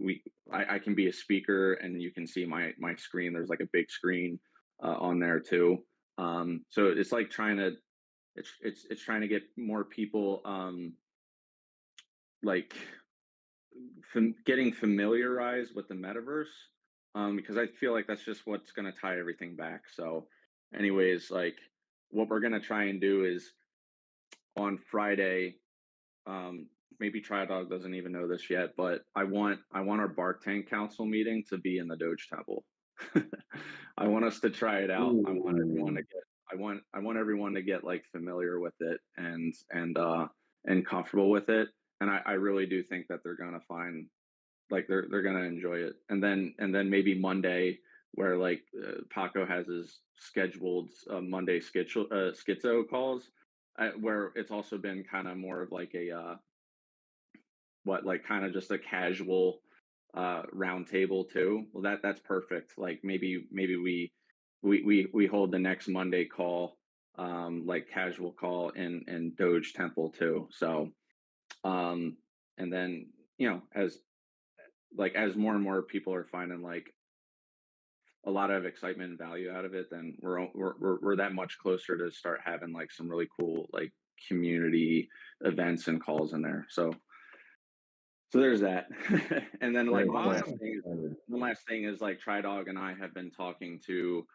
I can be a speaker and you can see my screen. There's like a big screen on there too. So it's like it's trying to get more people like getting familiarized with the metaverse, because I feel like that's just what's going to tie everything back. So anyways, like what we're going to try and do is on Friday, um, maybe Tridog doesn't even know this yet, but I want our Bark Tank Council meeting to be in the Doge Temple. I want us to try it out. I want everyone to Ooh. get I want everyone to get like familiar with it and comfortable with it. And I really do think that they're gonna find like they're gonna enjoy it. And then maybe Monday, where like Paco has his scheduled Monday schizo calls, where it's also been kind of more of like a what like kind of just a casual round table too. Well, that's perfect. Like maybe we hold the next Monday call, like casual call in Doge Temple too. So um and then as more and more people are finding like a lot of excitement and value out of it, then we're that much closer to start having like some really cool like community events and calls in there. So there's that. And then like Very one cool. last Awesome. thing one last thing is like Tridog and I have been talking to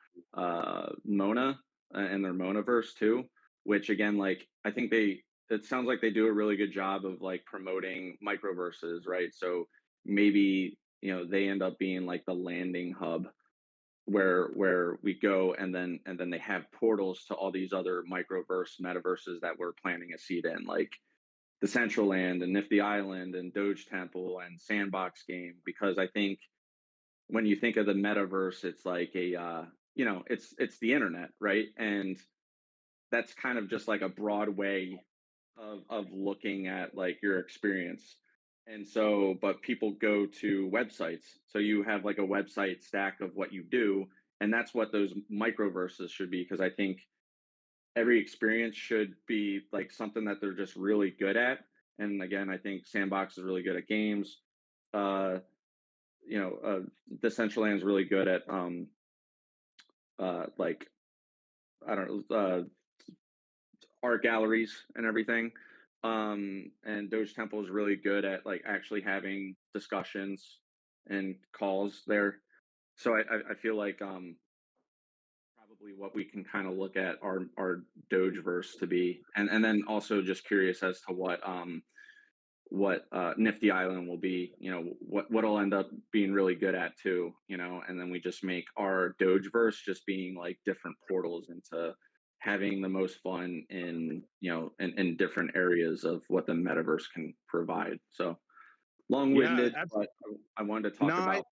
Mona and their Monaverse too, which again, like I think it sounds like they do a really good job of like promoting microverses, right? So maybe they end up being like the landing hub where we go, and then they have portals to all these other metaverses that we're planting a seed in, like Decentraland and Nifty Island and Doge Temple and Sandbox game. Because I think when you think of the metaverse, it's like it's the internet, right? And that's kind of just like a broad way of looking at like your experience. And so, but people go to websites. So you have like a website stack of what you do, and that's what those microverses should be. Because I think every experience should be like something that they're just really good at. And again, I think Sandbox is really good at games. Uh, Decentraland is really good at like I don't know, art galleries and everything. And Doge Temple is really good at like actually having discussions and calls there. So I feel like probably what we can kind of look at our Dogeverse to be, and then also just curious as to what Nifty Island will be. What'll end up being really good at too. And then we just make our Dogeverse just being like different portals into having the most fun in different areas of what the metaverse can provide. So Yeah, long-winded, but I wanted to no, talk about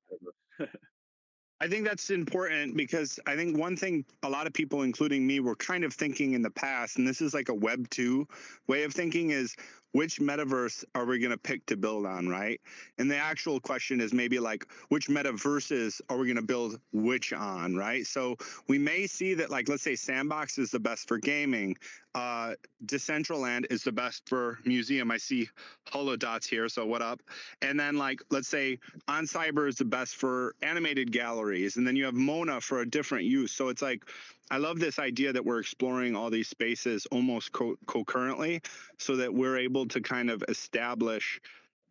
metaverse. I think that's important because I think one thing a lot of people, including me, were kind of thinking in the past, and this is like a Web 2 way of thinking, is which metaverse are we going to pick to build on, right? And the actual question is maybe like, which metaverses are we going to build which on, right? So we may see that, like, let's say Sandbox is the best for gaming, Decentraland is the best for museum. I see holodots here, so what up? And then, like, let's say On Cyber is the best for animated galleries, and then you have Mona for a different use. So it's like, I love this idea that we're exploring all these spaces almost concurrently, so that we're able to kind of establish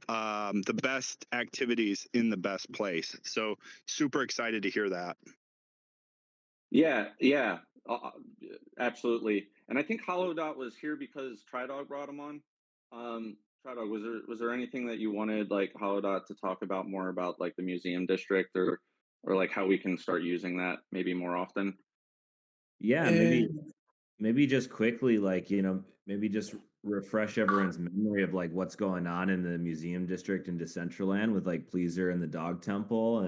the best activities in the best place. So super excited to hear that. Yeah, absolutely. And I think Hollow was here because TriDog brought him on. TriDog, was there anything that you wanted like Hollow to talk about more about, like the museum district, or like how we can start using that maybe more often? Yeah, maybe just quickly, like, maybe just refresh everyone's memory of like what's going on in the museum district in Decentraland with like Pleaser and the Dog Temple,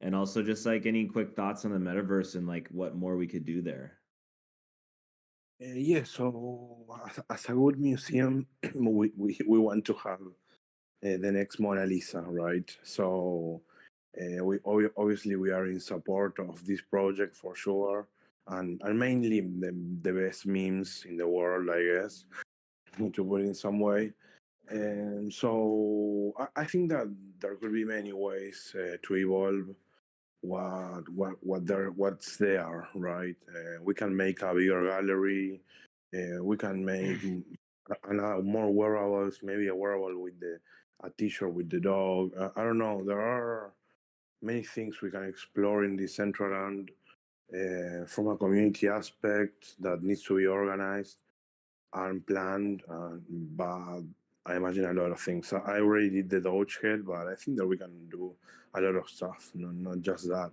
and also just like any quick thoughts on the metaverse and like what more we could do there. Yeah, so as a good museum, we want to have the next Mona Lisa, right? So obviously we are in support of this project for sure, and mainly the best memes in the world, I guess, to put it in some way. And so I think that there could be many ways to evolve what's there, right? We can make a bigger gallery. We can make more wearables, maybe a wearable with a T-shirt with the dog. I don't know. There are many things we can explore in Decentraland from a community aspect that needs to be organized and planned. But I imagine a lot of things. I already did the Doge head, but I think that we can do a lot of stuff, not just that.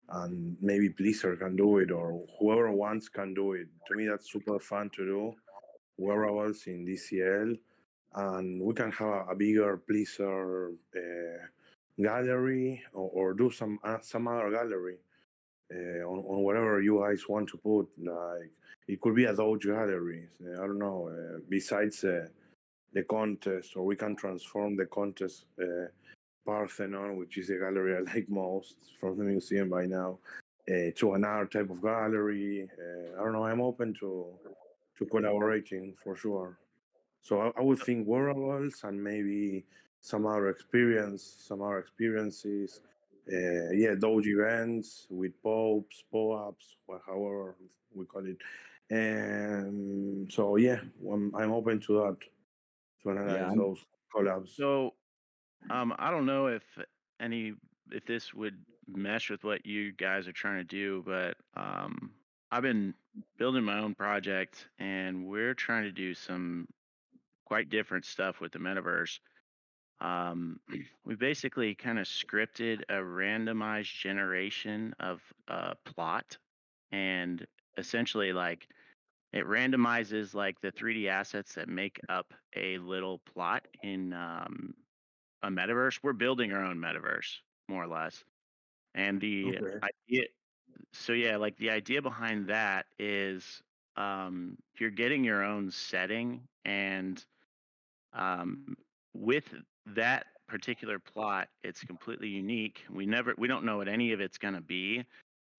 And maybe Blizzard can do it, or whoever wants can do it. To me, that's super fun to do. Wearables in DCL, and we can have a bigger Blizzard gallery, or do some other gallery on whatever you guys want to put. Like, it could be a Doge gallery. I don't know. Besides the contest, or we can transform the contest Parthenon, which is the gallery I like most from the museum by now, to another type of gallery. I don't know. I'm open to collaborating for sure. So I would think wearables and maybe some other experiences. Yeah, Doge events with POAPs, however we call it. And so yeah, I'm open to that, to Yeah, analyze those collabs. So, I don't know any if this would mesh with what you guys are trying to do, but I've been building my own project, and we're trying to do some quite different stuff with the metaverse. We basically kind of scripted a randomized generation of a plot, and essentially, like, it randomizes like the 3D assets that make up a little plot in a metaverse. We're building our own metaverse, more or less. And the Okay. idea, so yeah, like the idea behind that is you're getting your own setting, and um, with that particular plot, it's completely unique. We don't know what any of it's going to be,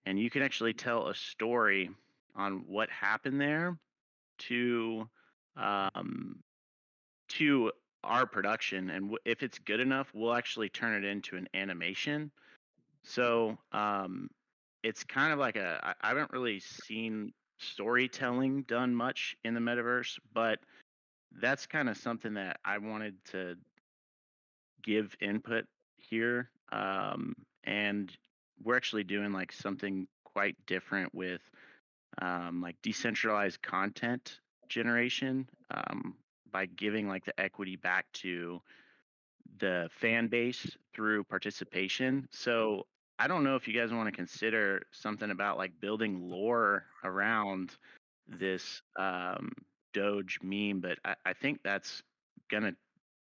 and you can actually tell a story on what happened there to um, to our production, and if it's good enough, we'll actually turn it into an animation. So it's kind of like I haven't really seen storytelling done much in the metaverse, but that's kind of something that I wanted to give input here. And we're actually doing like something quite different with like decentralized content generation, by giving like the equity back to the fan base through participation. So I don't know if you guys want to consider something about like building lore around this Doge meme, but I think that's gonna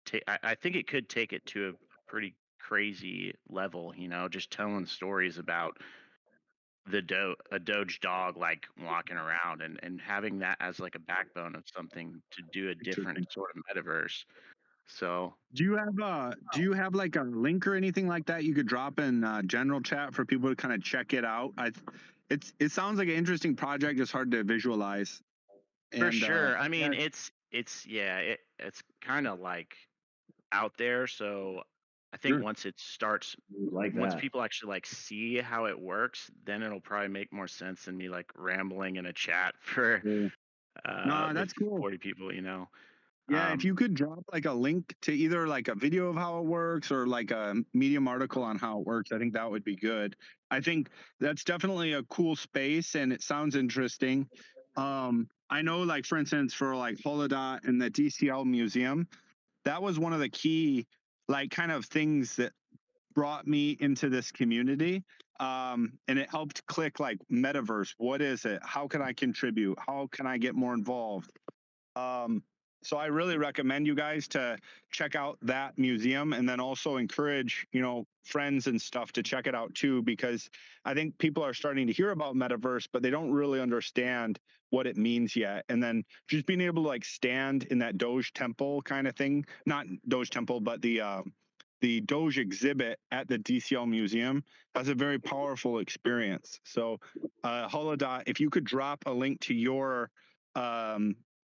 take. I think it could take it to a pretty crazy level. Just telling stories about a Doge dog like walking around and having that as like a backbone of something to do a different Interesting. sort of metaverse. So Do you have like a link or anything like that you could drop in general chat for people to kind of check it out? It sounds like an interesting project. It's hard to visualize. for And sure. I mean, yeah, it's kind of like out there. So I think sure. once it starts, Like once that. people actually like see how it works, then it'll probably make more sense than me like rambling in a chat for Yeah. No, with that's cool. 40 people, you know. Yeah, if you could drop like a link to either like a video of how it works or like a Medium article on how it works, I think that would be good. I think that's definitely a cool space and it sounds interesting. I know like for instance for like Holodot and the DCL museum, that was one of the key like kind of things that brought me into this community. And it helped click like Metaverse. What is it? How can I contribute? How can I get more involved? So I really recommend you guys to check out that museum and then also encourage, you know, friends and stuff to check it out too, because I think people are starting to hear about Metaverse, but they don't really understand what it means yet. And then just being able to like stand in that Doge temple kind of thing, not Doge temple, but the Doge exhibit at the DCL museum, that's a very powerful experience. So Holodot, if you could drop a link to your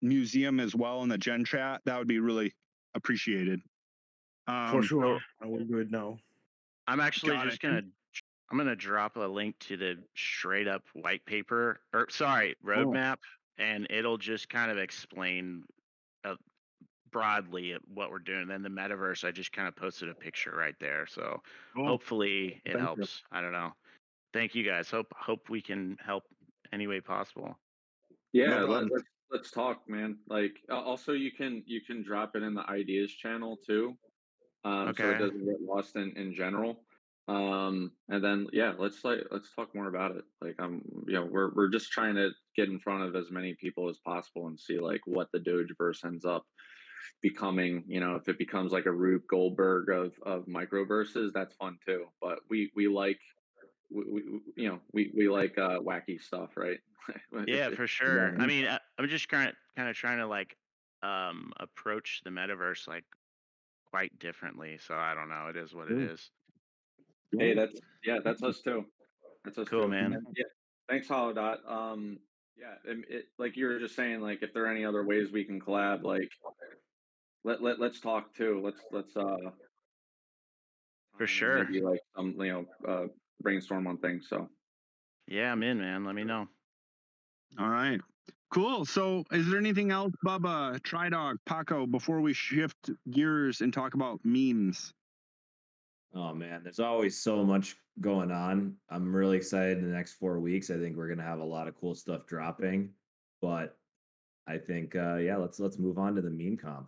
museum as well in the Gen chat, that would be really appreciated. For sure, So I will do it now. I'm actually Got just it. I'm gonna drop a link to the straight up white paper or sorry Oh, roadmap, and it'll just kind of explain uh, broadly what we're doing. Then the metaverse, I just kind of posted a picture right there, so cool. hopefully it Thank you. helps. I don't know. Thank you guys. Hope we can help any way possible. Yeah, No problem. let's talk, man. Like also you can drop it in the ideas channel too. So it Okay. doesn't get lost in general. And then yeah, let's talk more about it. Like you know, we're just trying to get in front of as many people as possible and see like what the Dogeverse ends up becoming. You know, if it becomes like a Rube Goldberg of microverses, that's fun too. But we like you know we like wacky stuff, right? Yeah, It's for sure. I mean, I'm just kind of trying to like approach the metaverse like quite differently. So I don't know. It is what it Cool. is. hey, that's us too. That's us Cool, too. man. And yeah, thanks, Holodot. Yeah, like you were just saying, like if there are any other ways we can collab, like let's talk too. Let's For time and sure. maybe like brainstorm on things. So Yeah, I'm in, man. Let me know. All right. Cool. So is there anything else, Bubba, Tridog, Paco, before we shift gears and talk about memes? Oh man, there's always so much going on. I'm really excited in the next 4 weeks. I think we're gonna have a lot of cool stuff dropping. But I think yeah, let's move on to the meme comp.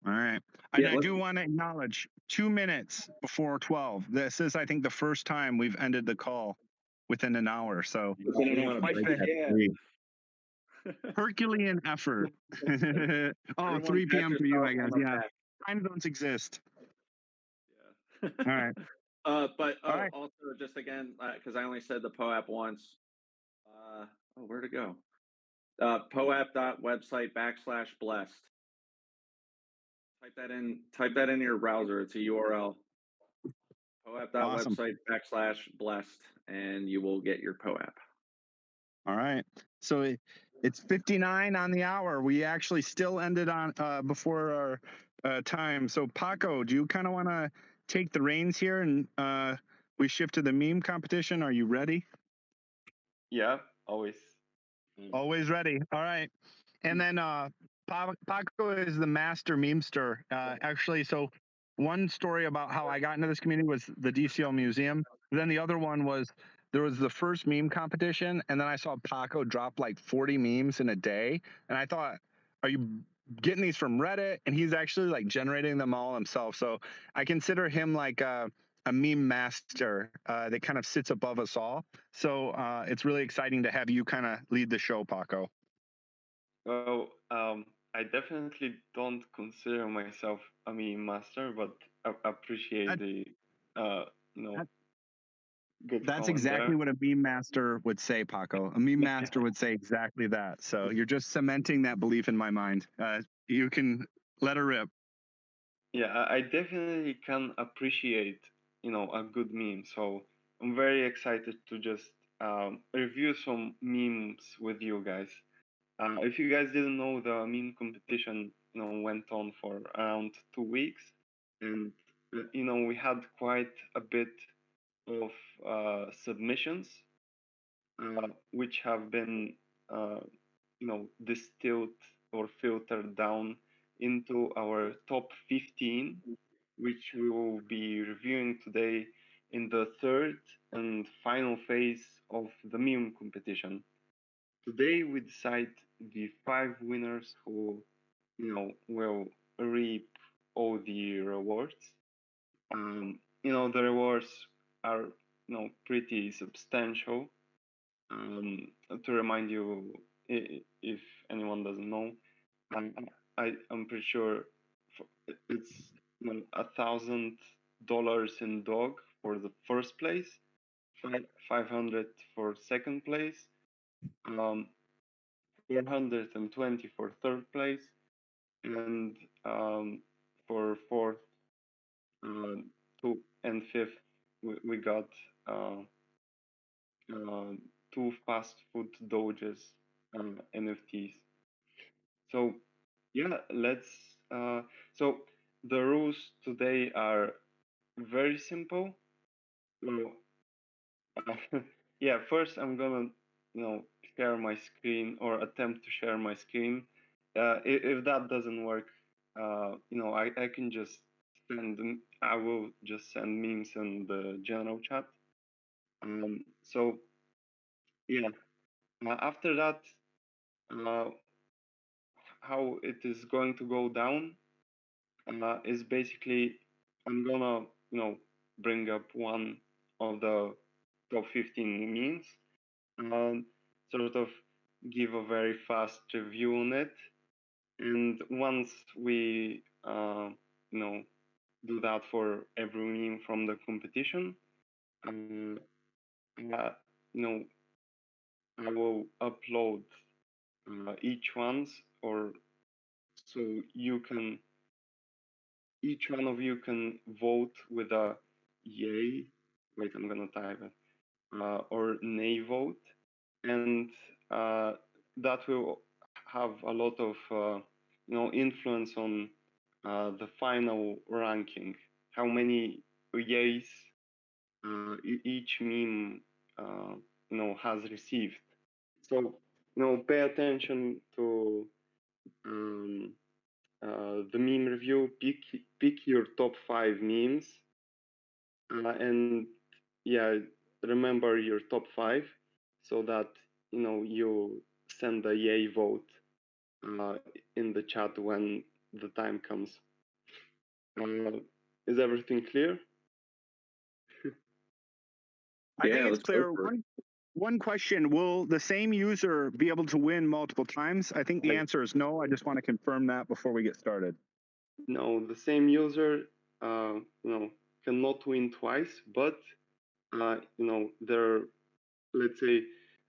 All right. And yeah, I do want to acknowledge 2 minutes before 12. This is, I think, the first time we've ended the call within an hour. So within an hour. quite Break the that Yeah. free. Herculean effort. Oh, Everyone 3 pat p.m. for you, yourself I guess. on the Yeah. back. Time zones exist. Yeah. All right. But All right. also just again, because I only said the POAP once. Where'd it go? POAP.website/blessed. Type that in your browser. It's a URL. Awesome. POAP.website/blessed, and you will get your POAP. All right. So it's 59 on the hour. We actually still ended on before our time. So Paco, do you kind of want to take the reins here and we shift to the meme competition? Are you ready? Yeah, always. Always ready. All right. And then Paco is the master memester. Actually, so one story about how I got into this community was the DCL Museum. Then the other one was there was the first meme competition, and then I saw Paco drop like 40 memes in a day. And I thought, are you getting these from Reddit? And he's actually like generating them all himself. So I consider him like a meme master that kind of sits above us all. So it's really exciting to have you kind of lead the show, Paco. Well, I definitely don't consider myself a meme master, but I appreciate the you know good That's comment exactly there. what a meme master would say, Paco. A meme master would say exactly that. So you're just cementing that belief in my mind. You can let her rip. Yeah, I definitely can appreciate, a good meme. So I'm very excited to just review some memes with you guys. If you guys didn't know, the meme competition, went on for around 2 weeks, and we had quite a bit of submissions, which have been, uh, distilled or filtered down into our top 15, which we will be reviewing today in the third and final phase of the meme competition. Today we decide the 5 winners who, will reap all the rewards. The rewards are, pretty substantial. To remind you, if anyone doesn't know, I'm, I'm pretty sure it's $1,000 in dog for the first place, 500 for second place, 420 for third place, and for fourth, two and fifth, we got two fast food Doges NFTs. So yeah, let's. So the rules today are very simple. Well, yeah, first I'm gonna, share my screen or attempt to share my screen. If that doesn't work, I can just I will just send memes in the general chat. So yeah, after that, uh, how it is going to go down is basically I'm gonna, bring up one of the top 15 memes and sort of give a very fast review on it. And once we, do that for every meme from the competition, uh, you know, I will upload each one's, or so you can, each one of you can vote with a yay. Wait, I'm gonna type it. Or nay vote, and that will have a lot of influence on the final ranking. How many yays each meme has received. So pay attention to um, the meme review. Pick your top 5 memes, and yeah, remember your top 5 so that you send a yay vote uh, in the chat when the time comes. Is everything clear? I think it's let's go clear. for it. One question: will the same user be able to win multiple times? I think the answer is no. I just want to confirm that before we get started. No, the same user, cannot win twice, but there. Let's say,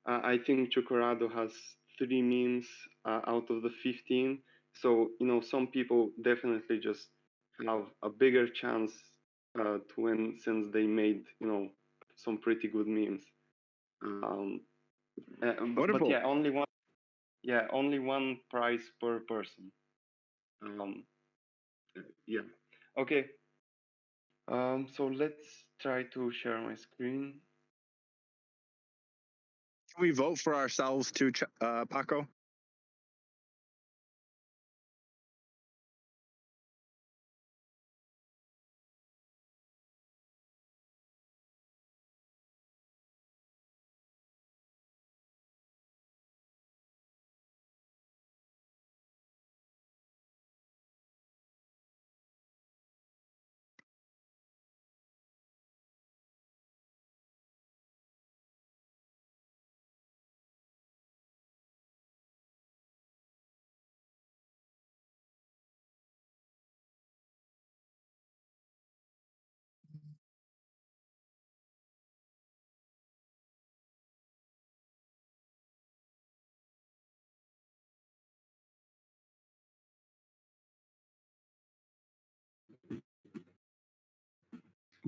I think Chocorado has 3 memes out of the 15. So some people definitely just have a bigger chance to win since they made some pretty good memes. But Wonderful. yeah, only one. Yeah, only one prize per person. Yeah. Okay. So let's try to share my screen. Can we vote for ourselves too, Paco?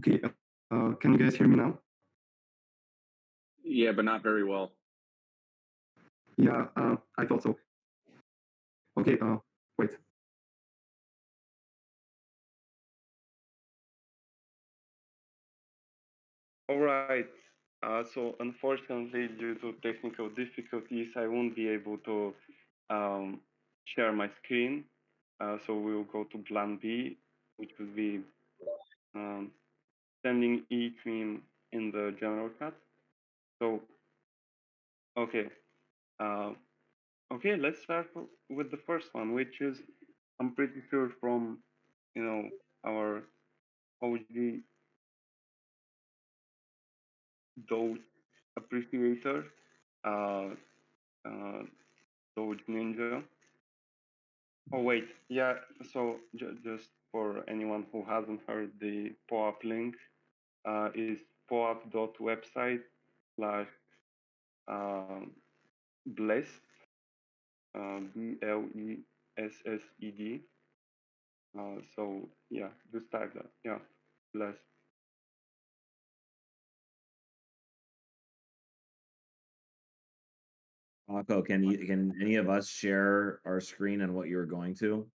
Okay, can you guys hear me now? Yeah, but not very well. Yeah, I thought so. Okay, wait. All right. So unfortunately, due to technical difficulties, I won't be able to share my screen. So we'll go to plan B, which would be um, sending each meme in the general chat. So, okay. Okay, let's start with the first one, which is, I'm pretty sure from, our OG Doge appreciator, uh, uh, Doge Ninja. Oh wait, yeah. So just for anyone who hasn't heard, the POAP link is poap.website/blessed, BLESSED. So yeah, just type that. Yeah, blessed. Paco, can any of us share our screen and what you're going to?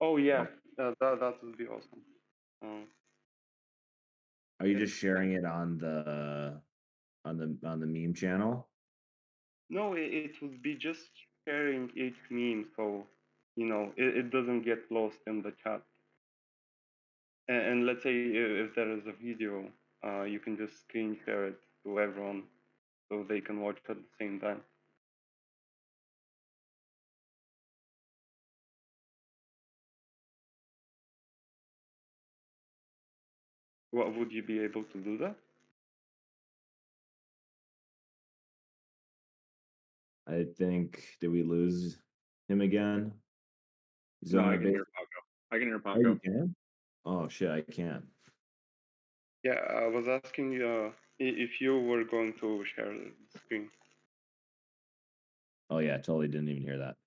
Oh yeah, that would be awesome. Are you just sharing it on the meme channel? No, it would be just sharing each meme, so it doesn't get lost in the chat. And let's say if there is a video, you can just screen share it to everyone, so they can watch at the same time. What would you be able to do that? I think, did we lose him again? He's No, on I a can base. hear Paco. I can hear Oh, you Paco. can? Oh shit, I can't. Yeah, I was asking if you were going to share the screen. Oh yeah, totally didn't even hear that.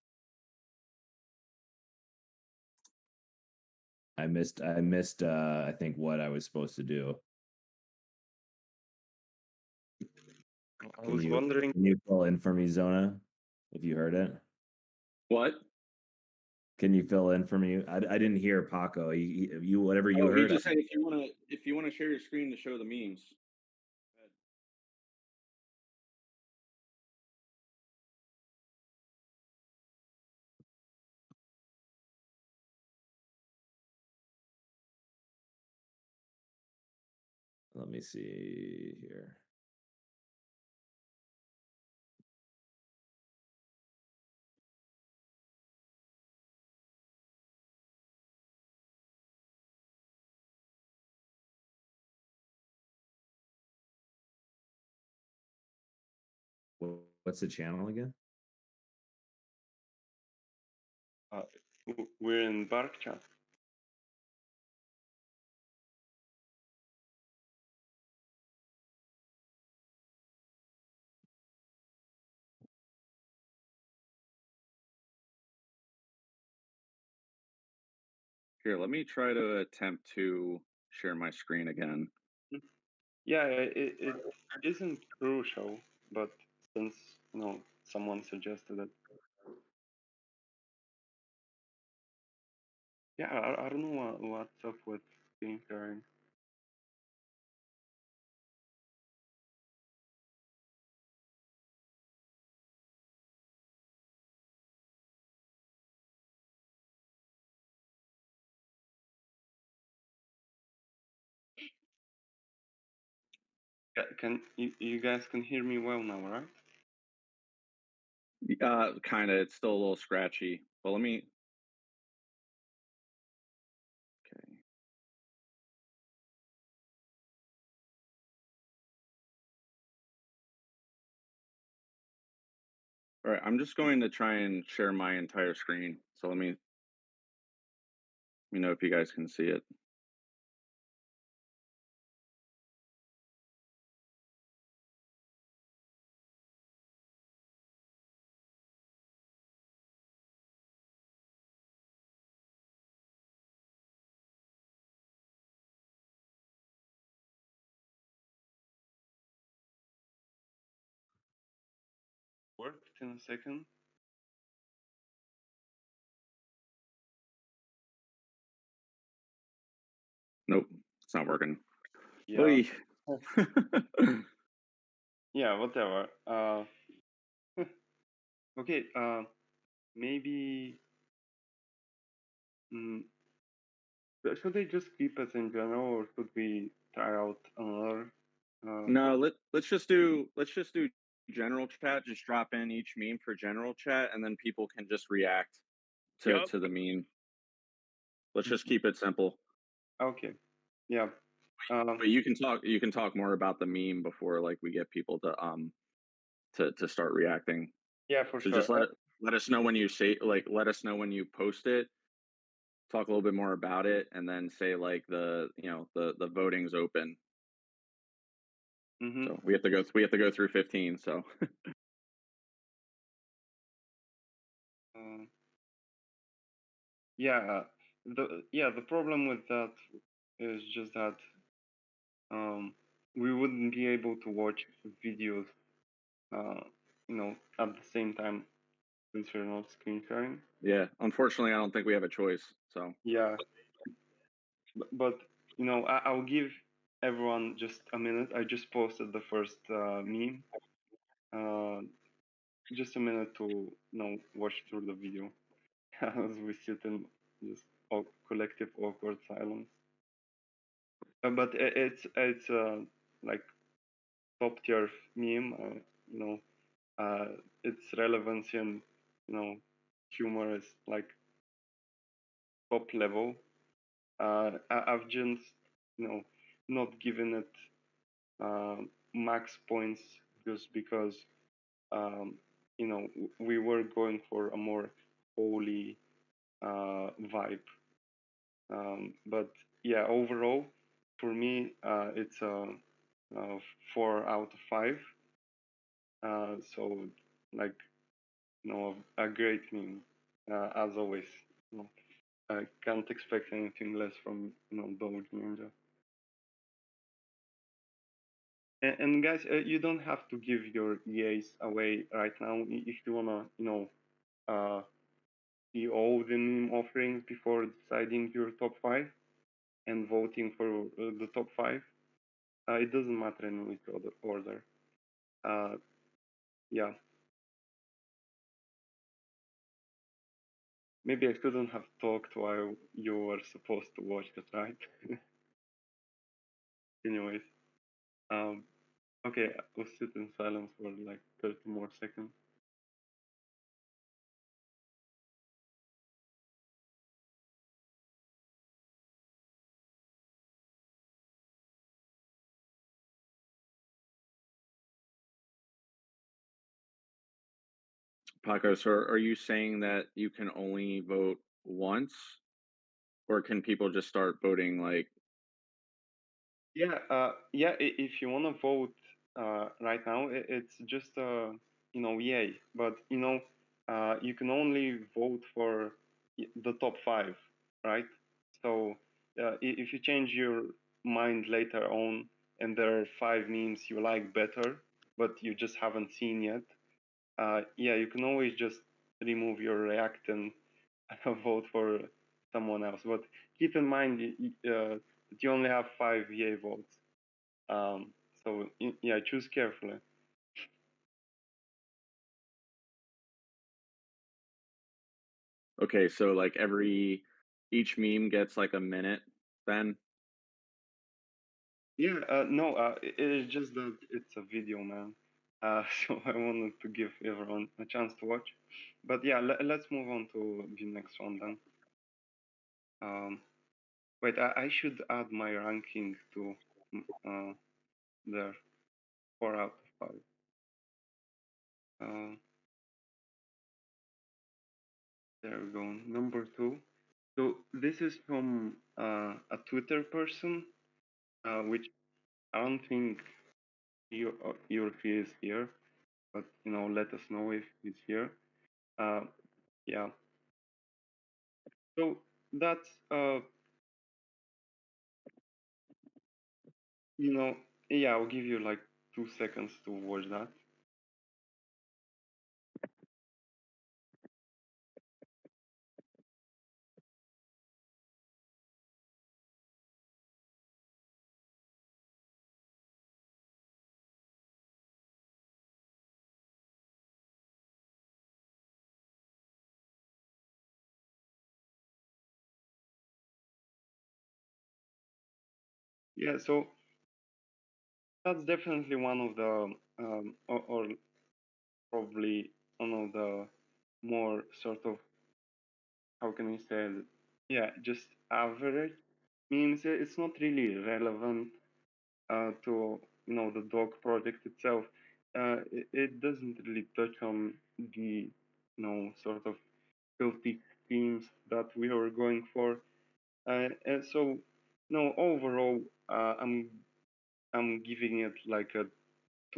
I missed I think what I was supposed to do. I was wondering. Can you fill in for me, Zona? If you heard it? What? Can you fill in for me? I didn't hear Paco. You whatever you Oh, he heard. just said if you wanna share your screen to show the memes. Let me see here. What's the channel again? We're in Bark chat. Here, let me try to attempt to share my screen again. Yeah, it isn't crucial, but since someone suggested it. Yeah, I don't know what's up with screen sharing. Can you guys can hear me well now, right? Kind of. It's still a little scratchy. But let me. Okay. All right. I'm just going to try and share my entire screen. So let me know if you guys can see it. in a second. Nope, it's not working. Yeah. Oy. Yeah, whatever. Okay, maybe should I just keep it in general, or should we try out another? No, let's just do general chat. Just drop in each meme for general chat, and then people can just react to Yup. the meme. Let's just keep it simple. Okay. Yeah. But you can talk more about the meme before like we get people to start reacting. Yeah, for So sure. just let us know when you say let us know when you post it. Talk a little bit more about it, and then say like the voting's open. Mm-hmm. So we have to go through 15. So Yeah. The problem with that is just that we wouldn't be able to watch videos at the same time since we're not screen sharing. yeah, unfortunately, I don't think we have a choice. So Yeah, but I'll give everyone just a minute. I just posted the first meme. Just a minute to watch through the video as we sit in just collective awkward silence. But it's like top tier meme. Its relevancy and humor is like top level. I've just not given it max points just because we were going for a more holy vibe. But yeah, overall, for me, it's a 4 out of 5. So like a great meme as always. I can't expect anything less from Doge Ninja. And guys, you don't have to give your EAs away right now if you wanna see all the meme offerings before deciding your top 5 and voting for the top 5. It doesn't matter in which order. Yeah. Maybe I shouldn't have talked while you were supposed to watch it, right? Anyways, okay, I'll sit in silence for like 30 more seconds. Paco, so are you saying that you can only vote once, or can people just start voting like? Yeah, if you want to vote right now, it's just yay. But you can only vote for the top 5, right? So if you change your mind later on and there are 5 memes you like better, but you just haven't seen yet, yeah, you can always just remove your react and vote for someone else. But keep in mind that you only have 5 yay votes. So yeah, choose carefully. Okay, so like each meme gets like a minute then? Yeah, no, it is just that it's a video, man. So I wanted to give everyone a chance to watch. But yeah, let's move on to the next one then. Wait, I should add my ranking to there, 4 out of 5. There we go. Number 2. So this is from a Twitter person, which I don't think your fee is here, but let us know if he's here. Yeah. So that's yeah, I'll give you like 2 seconds to watch that. yeah, so that's definitely one of the or probably one of the more sort of, how can I say it? Yeah, just average memes. It's not really relevant to the dog project itself. It doesn't really touch on the sort of filthy themes that we were going for. And so no, overall, I'm giving it like a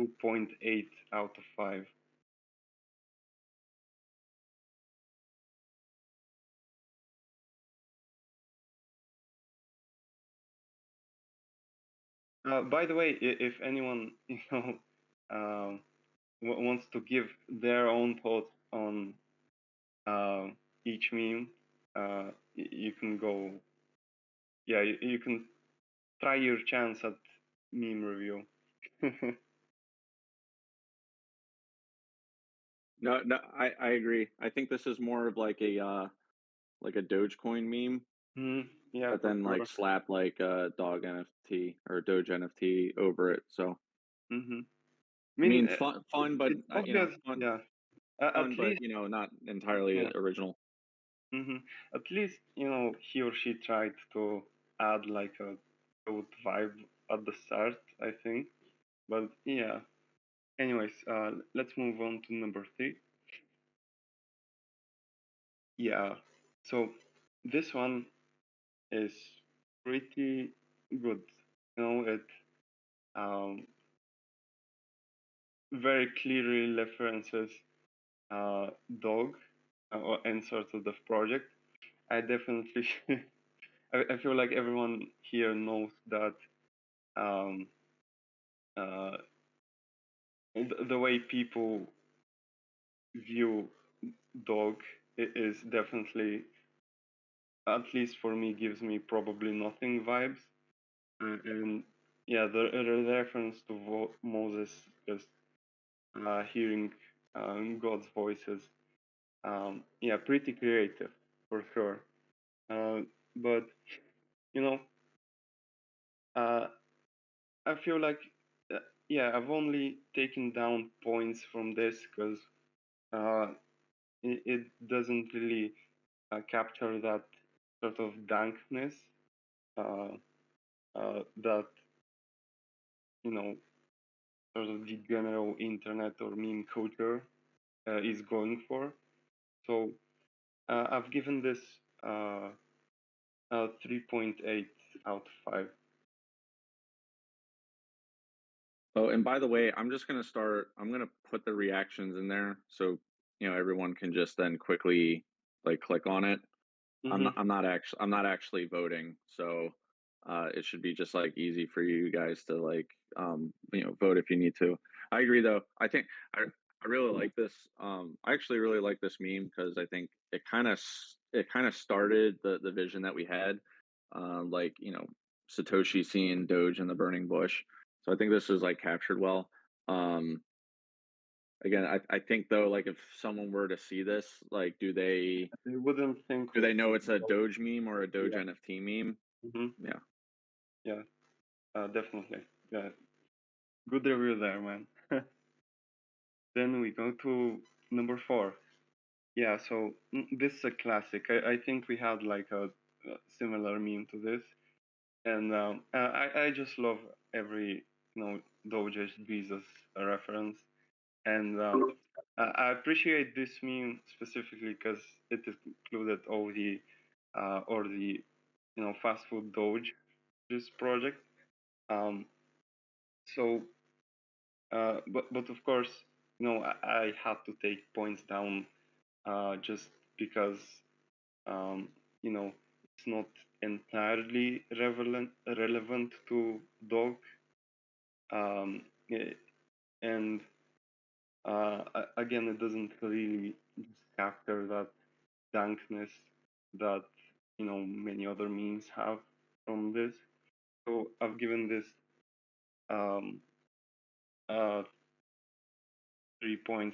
2.8 out of 5. By the way, if anyone um, wants to give their own thoughts on uh, each meme, you can go. Yeah, you can try your chance at meme review. No, no, I agree. I think this is more of like a Dogecoin meme, Yeah, but for then sure. like slap like a dog NFT or Doge NFT over it. So I I mean, mean, fun, but it's obvious. Yeah, fun, at but least. not entirely Yeah. original. At least he or she tried to add like a good vibe at the start, I think. But yeah. Anyways, let's move on to number 3. Yeah. So this one is pretty good. It um, very clearly references dog and sort of the project. I definitely, I feel like everyone here knows that um, uh, the way people view dog is definitely, at least for me, gives me probably nothing vibes. And yeah, the reference to Moses, just hearing God's voices, yeah, pretty creative for sure. But you know, uh, I feel like, yeah, I've only taken down points from this because it doesn't really capture that sort of dankness uh, that sort of the general internet or meme culture is going for. So I've given this uh, 3.8 out of 5. Oh, and by the way, I'm gonna put the reactions in there so everyone can just then quickly like click on it. I'm not actually voting, so it should be just like easy for you guys to like vote if you need to. I agree though. I really like this. I actually really like this meme because I think it kind of started the vision that we had, like Satoshi seeing Doge in the burning bush. So I think this is like captured well. Um, Again, I think though, like if someone were to see this, like I wouldn't think do they know it's a Doge meme or a Doge Yeah. NFT meme? Yeah. Yeah, definitely. Yeah, good review there, man. Then we go to number 4. Yeah, so this is a classic. I think we had like a similar meme to this, and I just love every Doge's Jesus reference, and I appreciate this meme specifically because it included all the or the fast food Doge this project. Um, so, but of course, I had to take points down just because you know it's not entirely relevant to dog, eh, and again, it doesn't really capture that dankness that many other memes have from this. So I've given this um, 3.5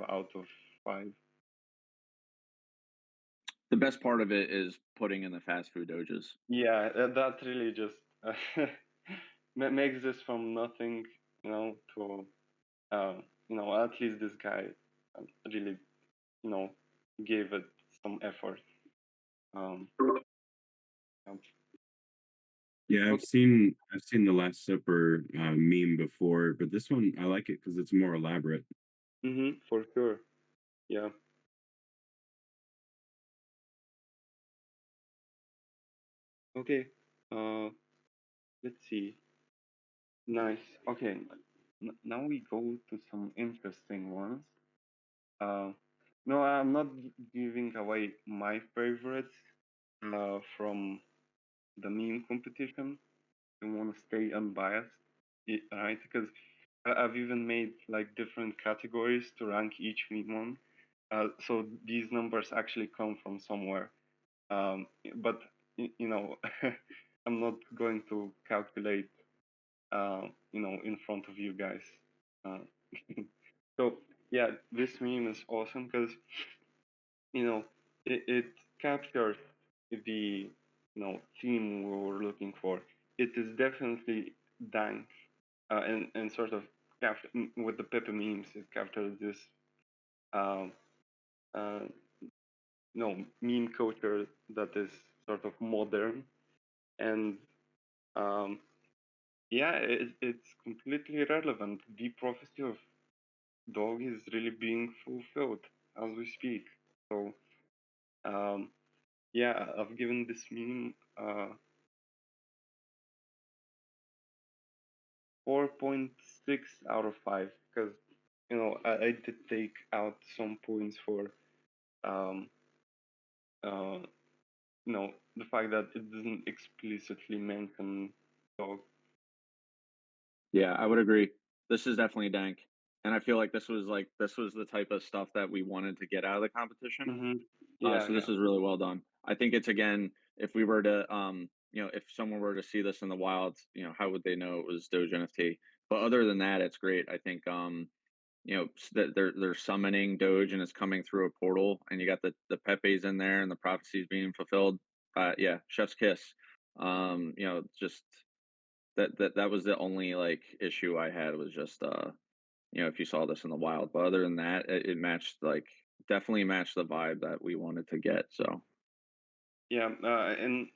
out of 5. The best part of it is putting in the fast food Doges. Yeah, that really just makes this from nothing, to at least this guy really, gave it some effort. Um, um, Yeah, I've okay. seen the Last Supper meme before, but this one I like it because it's more elaborate. For sure. Yeah. Okay. Let's see. Nice. Okay. Now we go to some interesting ones. Uh, no, I'm not giving away my favorites from the meme competition. I want to stay unbiased, right? Because I've even made like different categories to rank each meme on. So these numbers actually come from somewhere. But I'm not going to calculate, in front of you guys. Uh, so yeah, this meme is awesome because it captures the theme we were looking for. It is definitely dank, and sort of with the Pepe memes. It captures this um, uh, meme culture that is sort of modern, and um, yeah, it's completely relevant. The prophecy of Dog is really being fulfilled as we speak. So yeah, I've given this meme 4.6 out of 5 because I did take out some points for um, uh, the fact that it doesn't explicitly mention Dog. Yeah, I would agree. This is definitely dank, and I feel like this was the type of stuff that we wanted to get out of the competition. Yeah, So this is really well done. I think it's, again, if we were to if someone were to see this in the wild, how would they know it was Doge NFT? But other than that, it's great. I think that they're summoning Doge and it's coming through a portal, and you got the Pepes in there and the prophecies being fulfilled. Yeah, chef's kiss. Just that was the only like issue I had, was just if you saw this in the wild. But other than that, it matched, like, definitely matched the vibe that we wanted to get. So yeah, and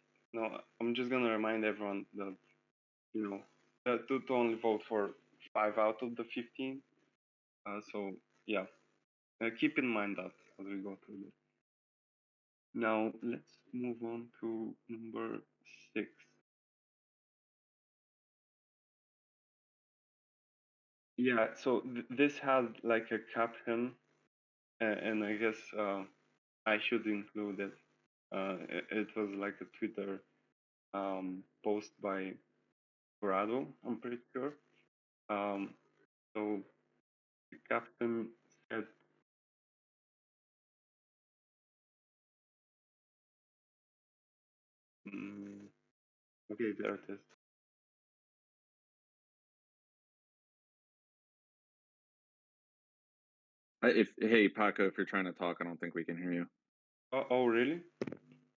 I'm just gonna remind everyone that to only vote for 5 out of the 15. So yeah, keep in mind that as we go through this. Now let's move on to number 6. Yeah, so this had like a caption, and I guess I should include it. It was like a Twitter post by Corrado, I'm pretty sure. So the captain said, okay, there it is. if hey Paco, if you're trying to talk, I don't think we can hear you. Oh, really?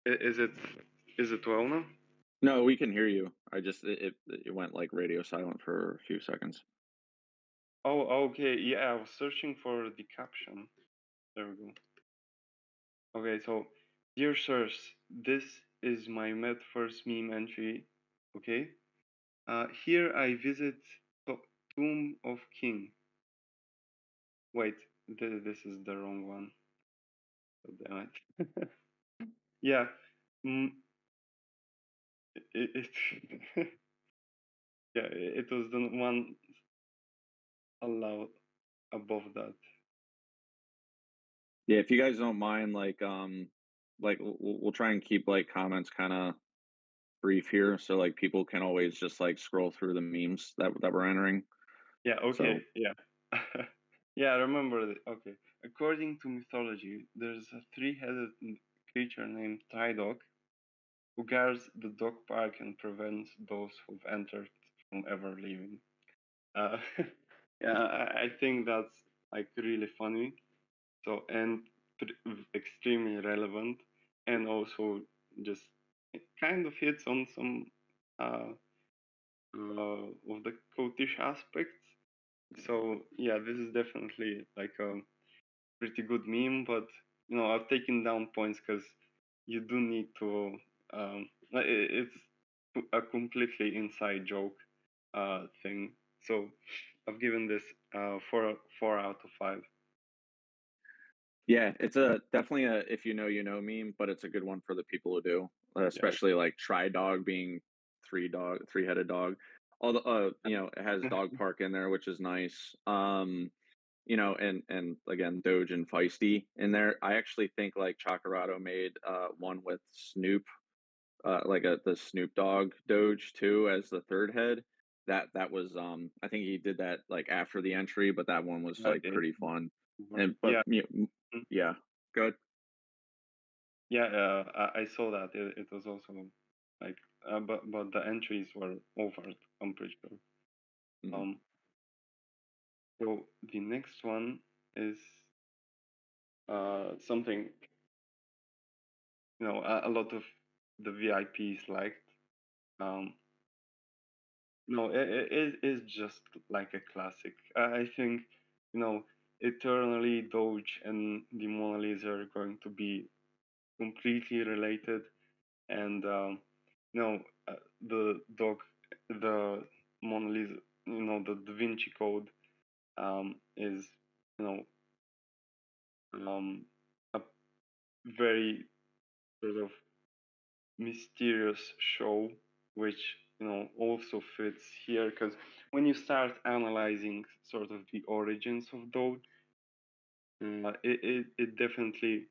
Is it well now? No, we can hear you. I just it went like radio silent for a few seconds. Oh, okay. Yeah, I was searching for the caption. There we go. Okay, so dear sirs, this is my Metaverse meme entry. Okay, here I visit Tomb of King. Wait, this is the wrong one. Oh, damn it. Yeah, mm, it yeah, it was the one allowed above that. Yeah, if you guys don't mind, like we'll try and keep like comments kind of brief here, so like people can always just like scroll through the memes that we're entering. Yeah, okay, So yeah. Yeah, I remember it. Okay. According to mythology, there's a three-headed creature named Tridog who guards the dog park and prevents those who've entered from ever leaving. Uh, yeah, I think that's like really funny. So, and extremely relevant, and also just it kind of hits on some of the coatish aspects. So yeah, this is definitely like a pretty good meme, but I've taken down points because you do need to. It's a completely inside joke thing. So I've given this 4 out of 5. Yeah, it's a definitely a if you know meme, but it's a good one for the people who do, especially like try dog being three-headed dog. Although it has dog park in there, which is nice. And again, Doge and Feisty in there. I actually think like Chakarado made one with Snoop, like the Snoop Dogg Doge too as the third head. That was I think he did that like after the entry, but that one was like Okay. pretty fun. Yeah. Yeah, good. Yeah, I saw that. It was also like, but the entries were over. I'm pretty sure. So the next one is something a lot of the VIPs liked. No, it is just like a classic. I think eternally Doge and the Mona Lisa are going to be completely related, and the dog, the Mona Lisa, the Da Vinci Code, is you know a very sort of mysterious show, which also fits here because when you start analyzing sort of the origins of Doge, it definitely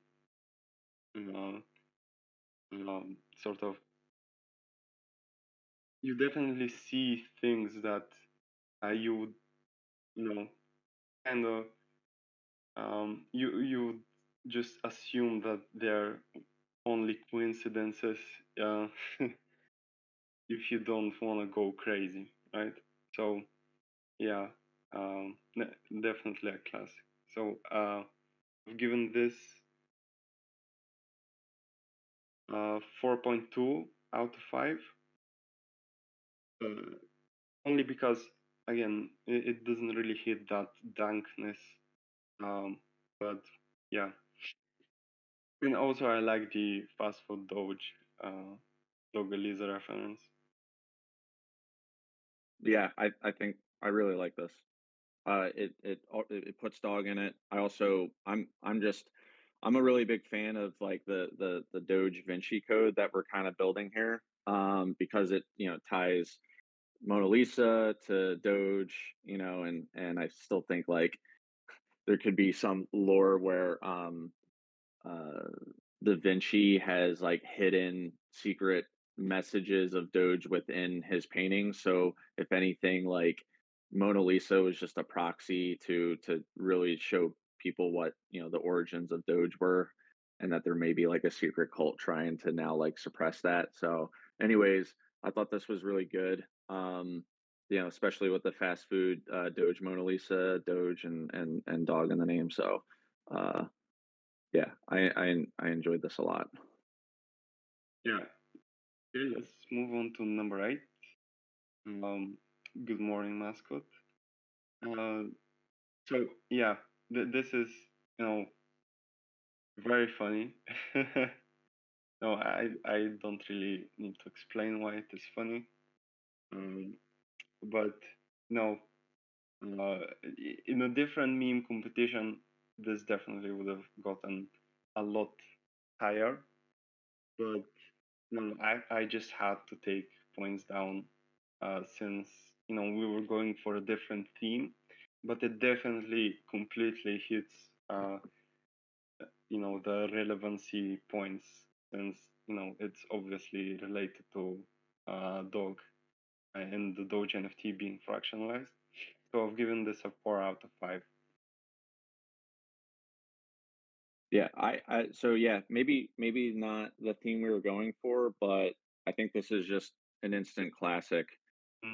uh, sort of you definitely see things that you would kind of you just assume that they're only coincidences if you don't want to go crazy, right? So yeah, definitely a classic. So I've given this 4.2 out of 5, only because again it doesn't really hit that dankness, but yeah. And also I like the fast food Doge Dogaliza reference. Yeah, I think I really like this. It puts dog in it. I'm a really big fan of like the Doge Vinci code that we're kind of building here. Because it ties Mona Lisa to Doge, and I still think like there could be some lore where uh, Da Vinci has like hidden secret messages of Doge within his paintings. So if anything, like Mona Lisa was just a proxy to really show people what the origins of Doge were, and that there may be like a secret cult trying to now like suppress that. So, anyways, I thought this was really good. Especially with the fast food Doge Mona Lisa, Doge and dog in the name. So uh yeah, I enjoyed this a lot. Yeah. Okay, let's move on to number 8. Good morning, mascot. So yeah, this is very funny. No, I don't really need to explain why it is funny. But no, in a different meme competition, this definitely would have gotten a lot higher. But no, I just had to take points down since we were going for a different theme, but it definitely completely hits the relevancy points since it's obviously related to dog and the Doge NFT being fractionalized. So I've given this a 4 out of 5. Yeah, so yeah, maybe not the theme we were going for, but I think this is just an instant classic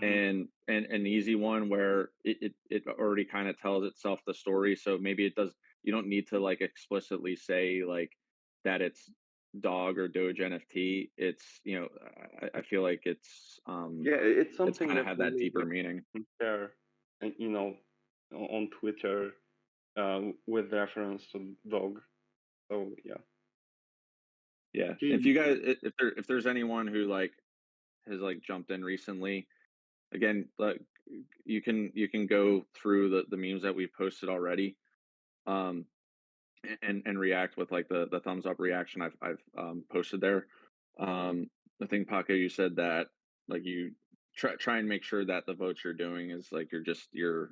and an easy one where it already kind of tells itself the story. So maybe it does. You don't need to like explicitly say like that it's Dog or Doge NFT, it's I feel like it's it's something kind of that had that only deeper meaning. can share, on Twitter, with reference to dog. So yeah. Yeah. Okay. If you guys, if there's anyone who has jumped in recently, again, you can go through the memes that we've posted already, um, and react with the thumbs up reaction I've posted there. I think Paco, you said that you try and make sure that the votes you're doing is you're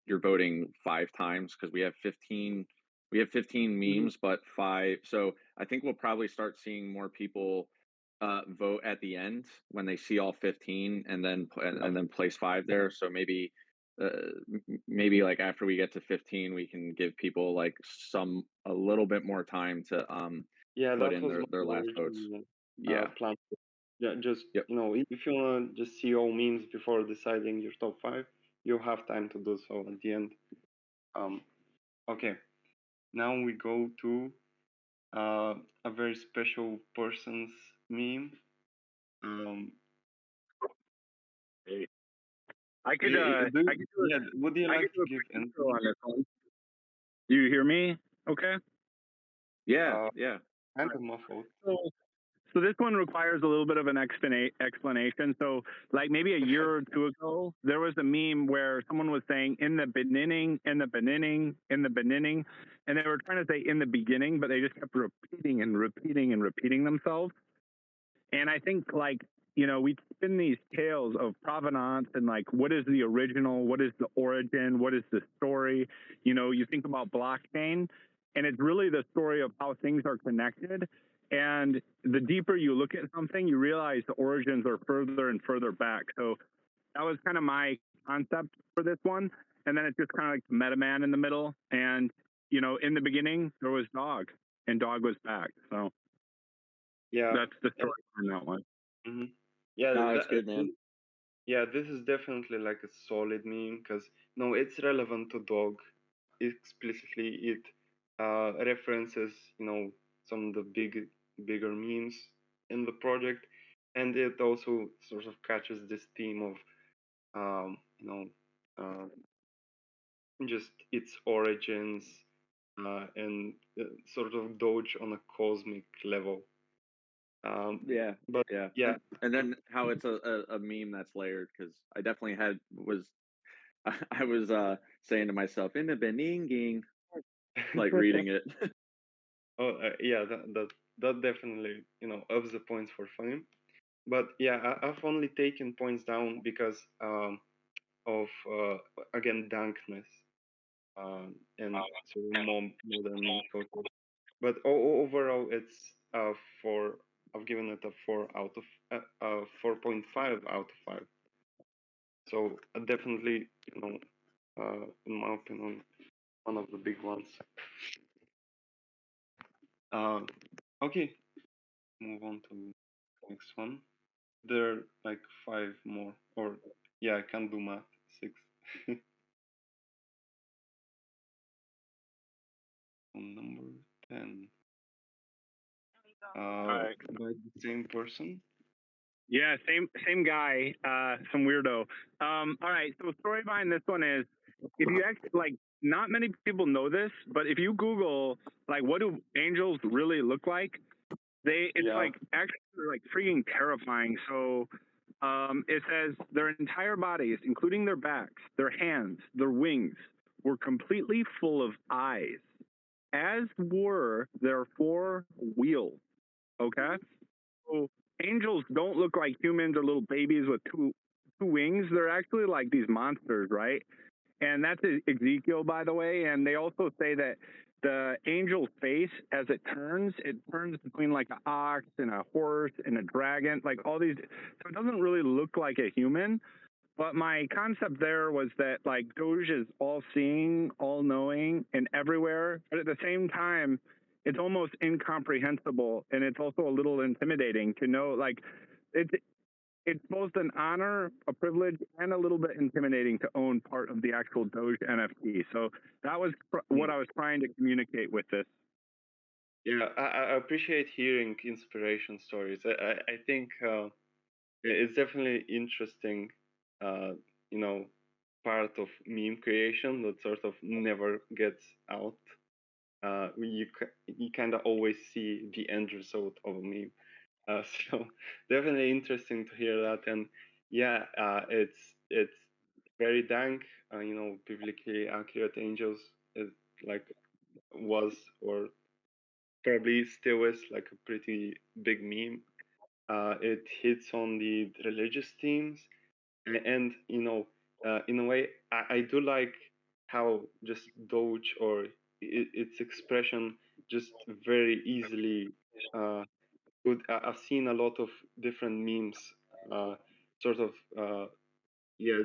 voting 5 times, because we have 15 memes, but 5. So I think we'll probably start seeing more people vote at the end when they see all 15, and then place 5 there. So maybe maybe after we get to 15, we can give people a little bit more time to Yeah, put that in was my their last votes. original Yeah. plan. Yeah, just Yep. if you wanna just see all memes before deciding your top 5, you have time to do so at the end. Okay. Now we go to a very special person's meme. Hey. I could do you- I could do yeah, would you I like could do to a give quick intro anything? on this one. Do you hear me? Okay. Yeah. Yeah. Kind of muffled. So this one requires a little bit of an explanation. So maybe a year or two ago, there was a meme where someone was saying in the beginning, in the beginning, in the beginning, and they were trying to say in the beginning, but they just kept repeating and repeating and repeating themselves. And I think we spin these tales of provenance and what is the original, what is the origin, what is the story. You think about blockchain, and it's really the story of how things are connected. And the deeper you look at something, you realize the origins are further and further back. So that was kind of my concept for this one. And then it's just kind of like Meta Man in the middle. And, in the beginning, there was Dog, and Dog was back. So Yeah. that's the story on that one. Mm-hmm. Yeah, No, that's good, man. Yeah, this is definitely a solid meme because it's relevant to Dog. Explicitly, it references some of the bigger memes in the project, and it also sort of catches this theme of just its origins, and sort of Doge on a cosmic level. Yeah. But Yeah. yeah, And then how it's a meme that's layered, because I definitely I was saying to myself in the beginning, reading it. oh yeah, that definitely ups the points for fun. But yeah, I've only taken points down because of again dankness, and sort of more modern photos. But overall, it's 4. I've given it a 4.5 out of 5. So definitely, in my opinion, one of the big ones. Okay, move on to next one. There are 5 more, or yeah, I can't do math. 6. Number 10. right. By the same person. Yeah, same guy, some weirdo. All right, so the story behind this one is, if you actually not many people know this, but if you Google what do angels really look like, it's actually freaking terrifying. So it says their entire bodies, including their backs, their hands, their wings, were completely full of eyes, as were their 4 wheels. Okay, so angels don't look like humans or little babies with two wings. They're actually like these monsters, right? And that's Ezekiel, by the way. And they also say that the angel's face, as it turns between an ox and a horse and a dragon, all these. So it doesn't really look like a human. But my concept there was that Doge is all seeing, all knowing, and everywhere. But at the same time, it's almost incomprehensible, and it's also a little intimidating to know. It's both an honor, a privilege, and a little bit intimidating to own part of the actual Doge NFT. So that was what I was trying to communicate with this. Yeah, I appreciate hearing inspiration stories. I think it's definitely interesting, uh, you know, part of meme creation that sort of never gets out. You kind of always see the end result of a meme. So definitely interesting to hear that. And yeah, it's very dank. Biblically accurate angels is like was or probably still is like a pretty big meme. It hits on the religious themes, and in a way, I do like how just Doge or its expression just very easily I've seen a lot of different memes, uh, sort of,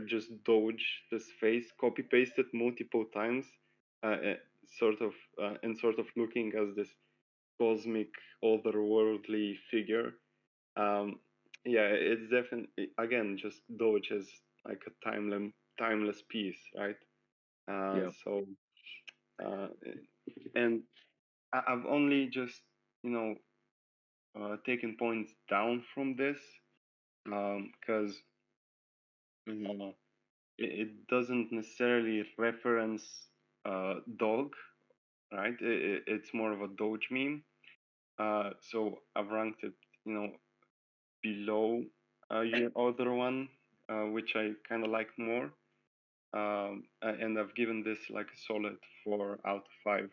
just Doge this face, copy pasted multiple times, sort of, and sort of looking as this cosmic, otherworldly figure. Um, yeah, it's definitely again just Doge is like a timeless piece, right? Yeah. So, uh, and I've only just you know taken points down from this because it doesn't necessarily reference dog, right? It's more of a Doge meme. So I've ranked it, below your other one, which I kind of like more. And I've given this like a solid 4 out of 5.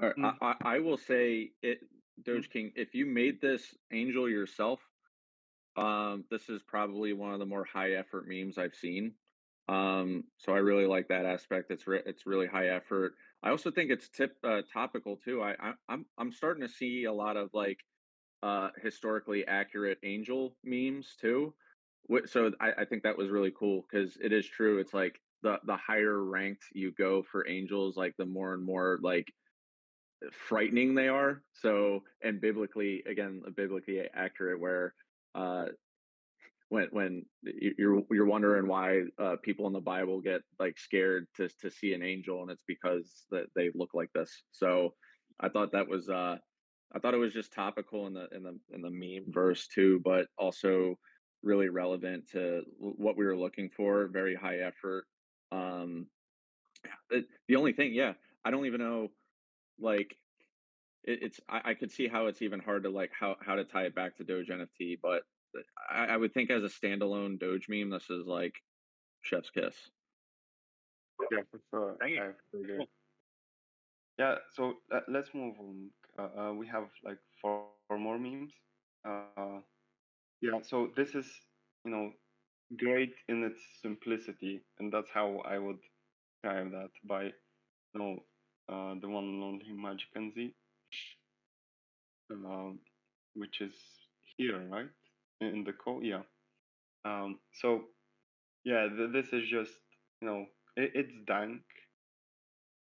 All right, Mm. I will say it, Doge King. If you made this angel yourself, this is probably one of the more high effort memes I've seen. So I really like that aspect. It's really high effort. I also think it's topical too. I'm starting to see a lot of like historically accurate angel memes too. So I think that was really cool because it is true. It's like the higher ranked you go for angels, like the more and more like frightening they are. So and biblically accurate where uh when you're wondering why people in the Bible get like scared to see an angel, and it's because that they look like this. So I thought that was I thought it was just topical in the meme verse too, but also really relevant to what we were looking for. Very high effort. Um, the only thing, yeah, I don't even know like I could see how it's even hard to like how to tie it back to Doge NFT, but I would think as a standalone Doge meme, this is like chef's kiss. Yeah, for sure. Thank you. I figure. Yeah, so let's move on. We have like four more memes. Yeah, so this is, you know, great in its simplicity, and that's how I would describe that by, the one and only Magic and Z, um, which is here, right? In the code, yeah. So yeah, this is just, it's dank.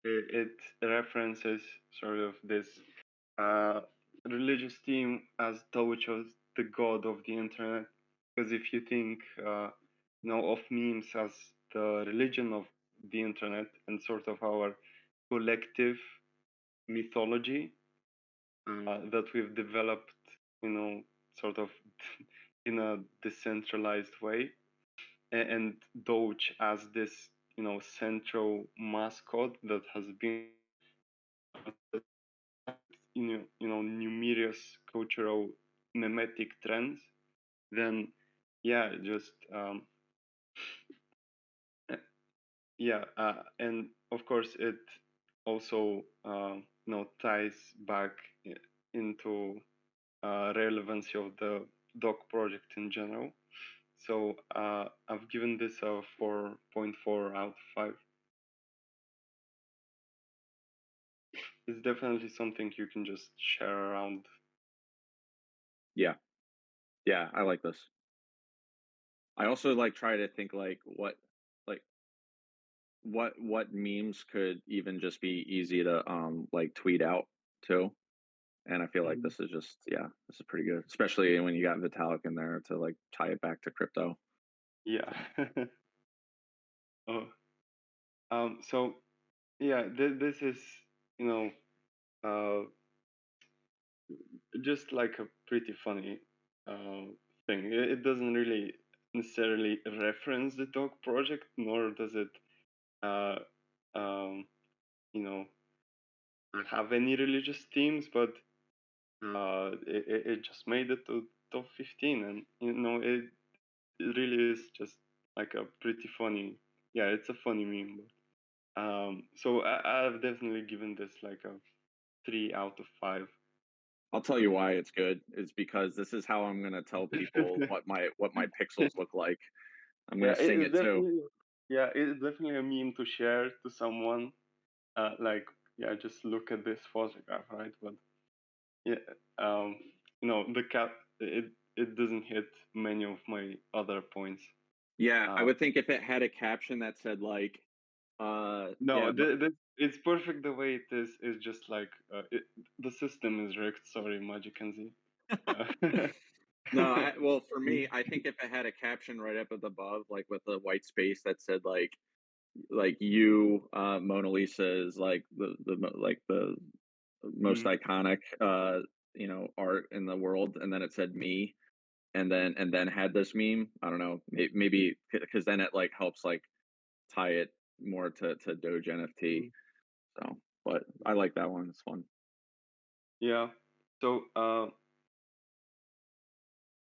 It references sort of this uh, religious theme as Doge was the god of the internet. Because if you think, of memes as the religion of the internet and sort of our collective mythology that we've developed, sort of in a decentralized way, and Doge as this, central mascot that has been numerous cultural mimetic trends, then yeah, just uh, yeah, and of course it also ties back into relevancy of the Dog project in general. So I've given this a 4.4 out of 5. It's definitely something you can just share around. Yeah, yeah, I like this. I also like try to think like what memes could even just be easy to like tweet out too. And I feel like Mhm. this is just this is pretty good, especially when you got Vitalik in there to like tie it back to crypto. Yeah. So Oh, so yeah, this is, you know, uh, just like a pretty funny thing. It doesn't really necessarily reference the dog project, nor does it, uh, um, you know, have any religious themes, but it just made it to top 15, and it really is just like a pretty funny. Yeah, it's a funny meme. But, so I've definitely given this like a 3 out of 5. I'll tell you why it's good. It's because this is how I'm gonna tell people what my pixels look like. I'm Yeah, gonna sing it's it too. definitely, yeah, it's definitely a meme to share to someone. Like, yeah, just look at this photograph, right? But yeah, um, the cat, it doesn't hit many of my other points. Yeah, I Uh, would think if it had a caption that said like, no, yeah, it's perfect the way it is. It's just like the system is rigged. Sorry, Magic no, well, for me, I think if it had a caption right up above, like with a white space that said like you, Mona Lisa is like the most Mm. iconic art in the world, and then it said me, and then had this meme. I don't know, maybe because then it like helps like tie it more to Doge NFT. Mm. So, but I like that one. It's fun. Yeah. So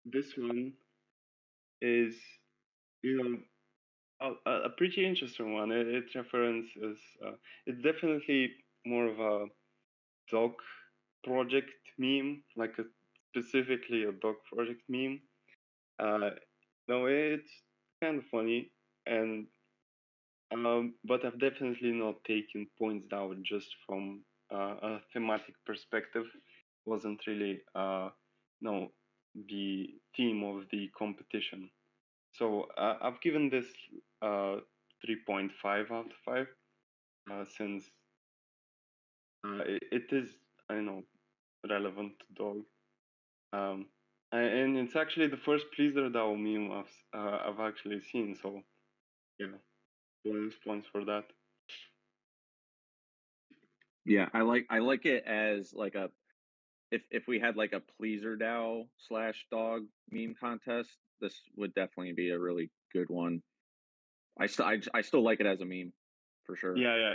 this one is, you know, a pretty interesting one. It references. It's definitely more of a dog project meme, like specifically a dog project meme. Uh, no, it's kind of funny, and but I've definitely not taken points down just from a thematic perspective. Wasn't really no the theme of the competition. So I've given this 3.5 out of 5 since it is, I know, relevant to dog. And it's actually the first Pleaser DAO meme I've actually seen. So yeah, bonus points for that. Yeah, I like it as like a if we had like a pleaser DAO slash dog meme contest, this would definitely be a really good one. I still like it as a meme, for sure. Yeah, yeah,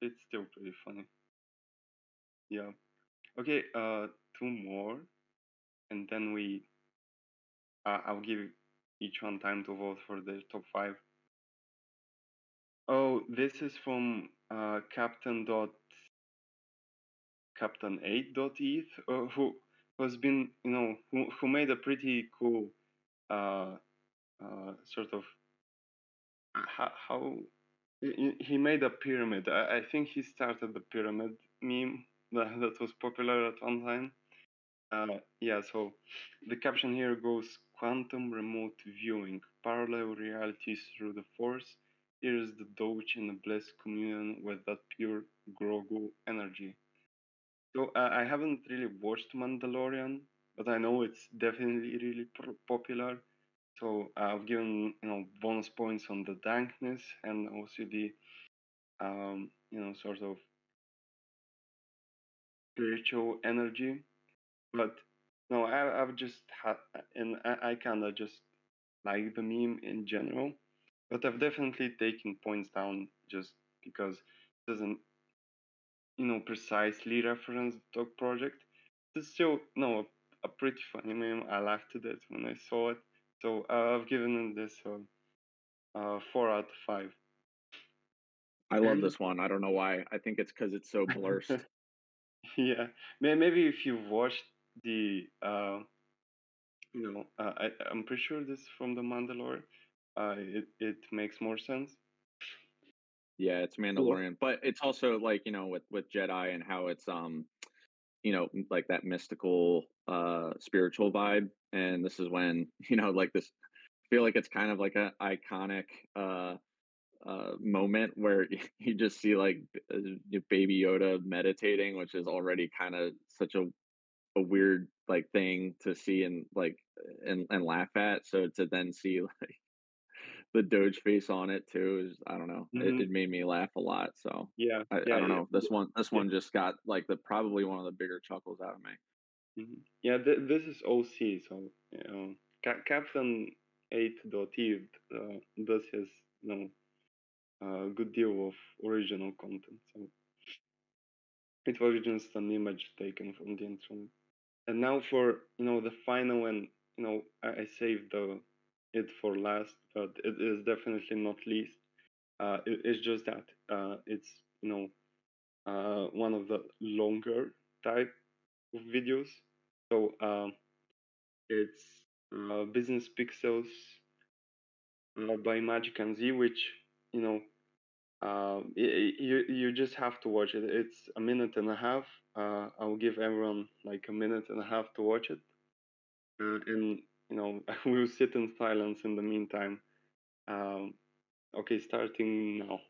it's still pretty funny. Yeah. Okay, two more, and then I'll give each one time to vote for the top 5. Oh, this is from Captain8.eth, who has been, who made a pretty cool uh, sort of how he made a pyramid. I think he started the pyramid meme that was popular at one time. Yeah, so the caption here goes: quantum remote viewing, parallel realities through the force. Here is the Doge in a bliss communion with that pure Grogu energy. So I haven't really watched Mandalorian, but I know it's definitely really popular. So I've given bonus points on the dankness and also the sort of spiritual energy. But no, I've just had, and I kind of just like the meme in general. But I've definitely taken points down just because it doesn't, precisely reference the dog project. It's still, no, a pretty funny meme. I laughed at it when I saw it. So I've given it this 4 out of 5. I love And this one. I don't know why. I think it's because it's so blurst. yeah, maybe if you've watched the, I'm pretty sure this is from the Mandalorian. It makes more sense. Yeah, it's Mandalorian, but it's also like with Jedi and how it's like that mystical spiritual vibe, and this is when like this. I feel like it's kind of like a iconic moment where you just see like Baby Yoda meditating, which is already kind of such a weird like thing to see and like and laugh at. So to then see the Doge face on it too is, I don't know. Hmm. It made me laugh a lot. So Yeah, I yeah, don't yeah, know. This yeah. one just got like the probably one of the bigger chuckles out of me. Yeah, this is OC, so Captain 8.eve does his good deal of original content. So it was just an image taken from the internet. And now for the final, and I saved it for last, but it is definitely not least. It's just that it's one of the longer type of videos. So it's Business Pixels by Magic and Z, which you know you just have to watch it. It's a minute and a half. I'll give everyone like a minute and a half to watch it, and we'll sit in silence in the meantime. Um, okay, starting now.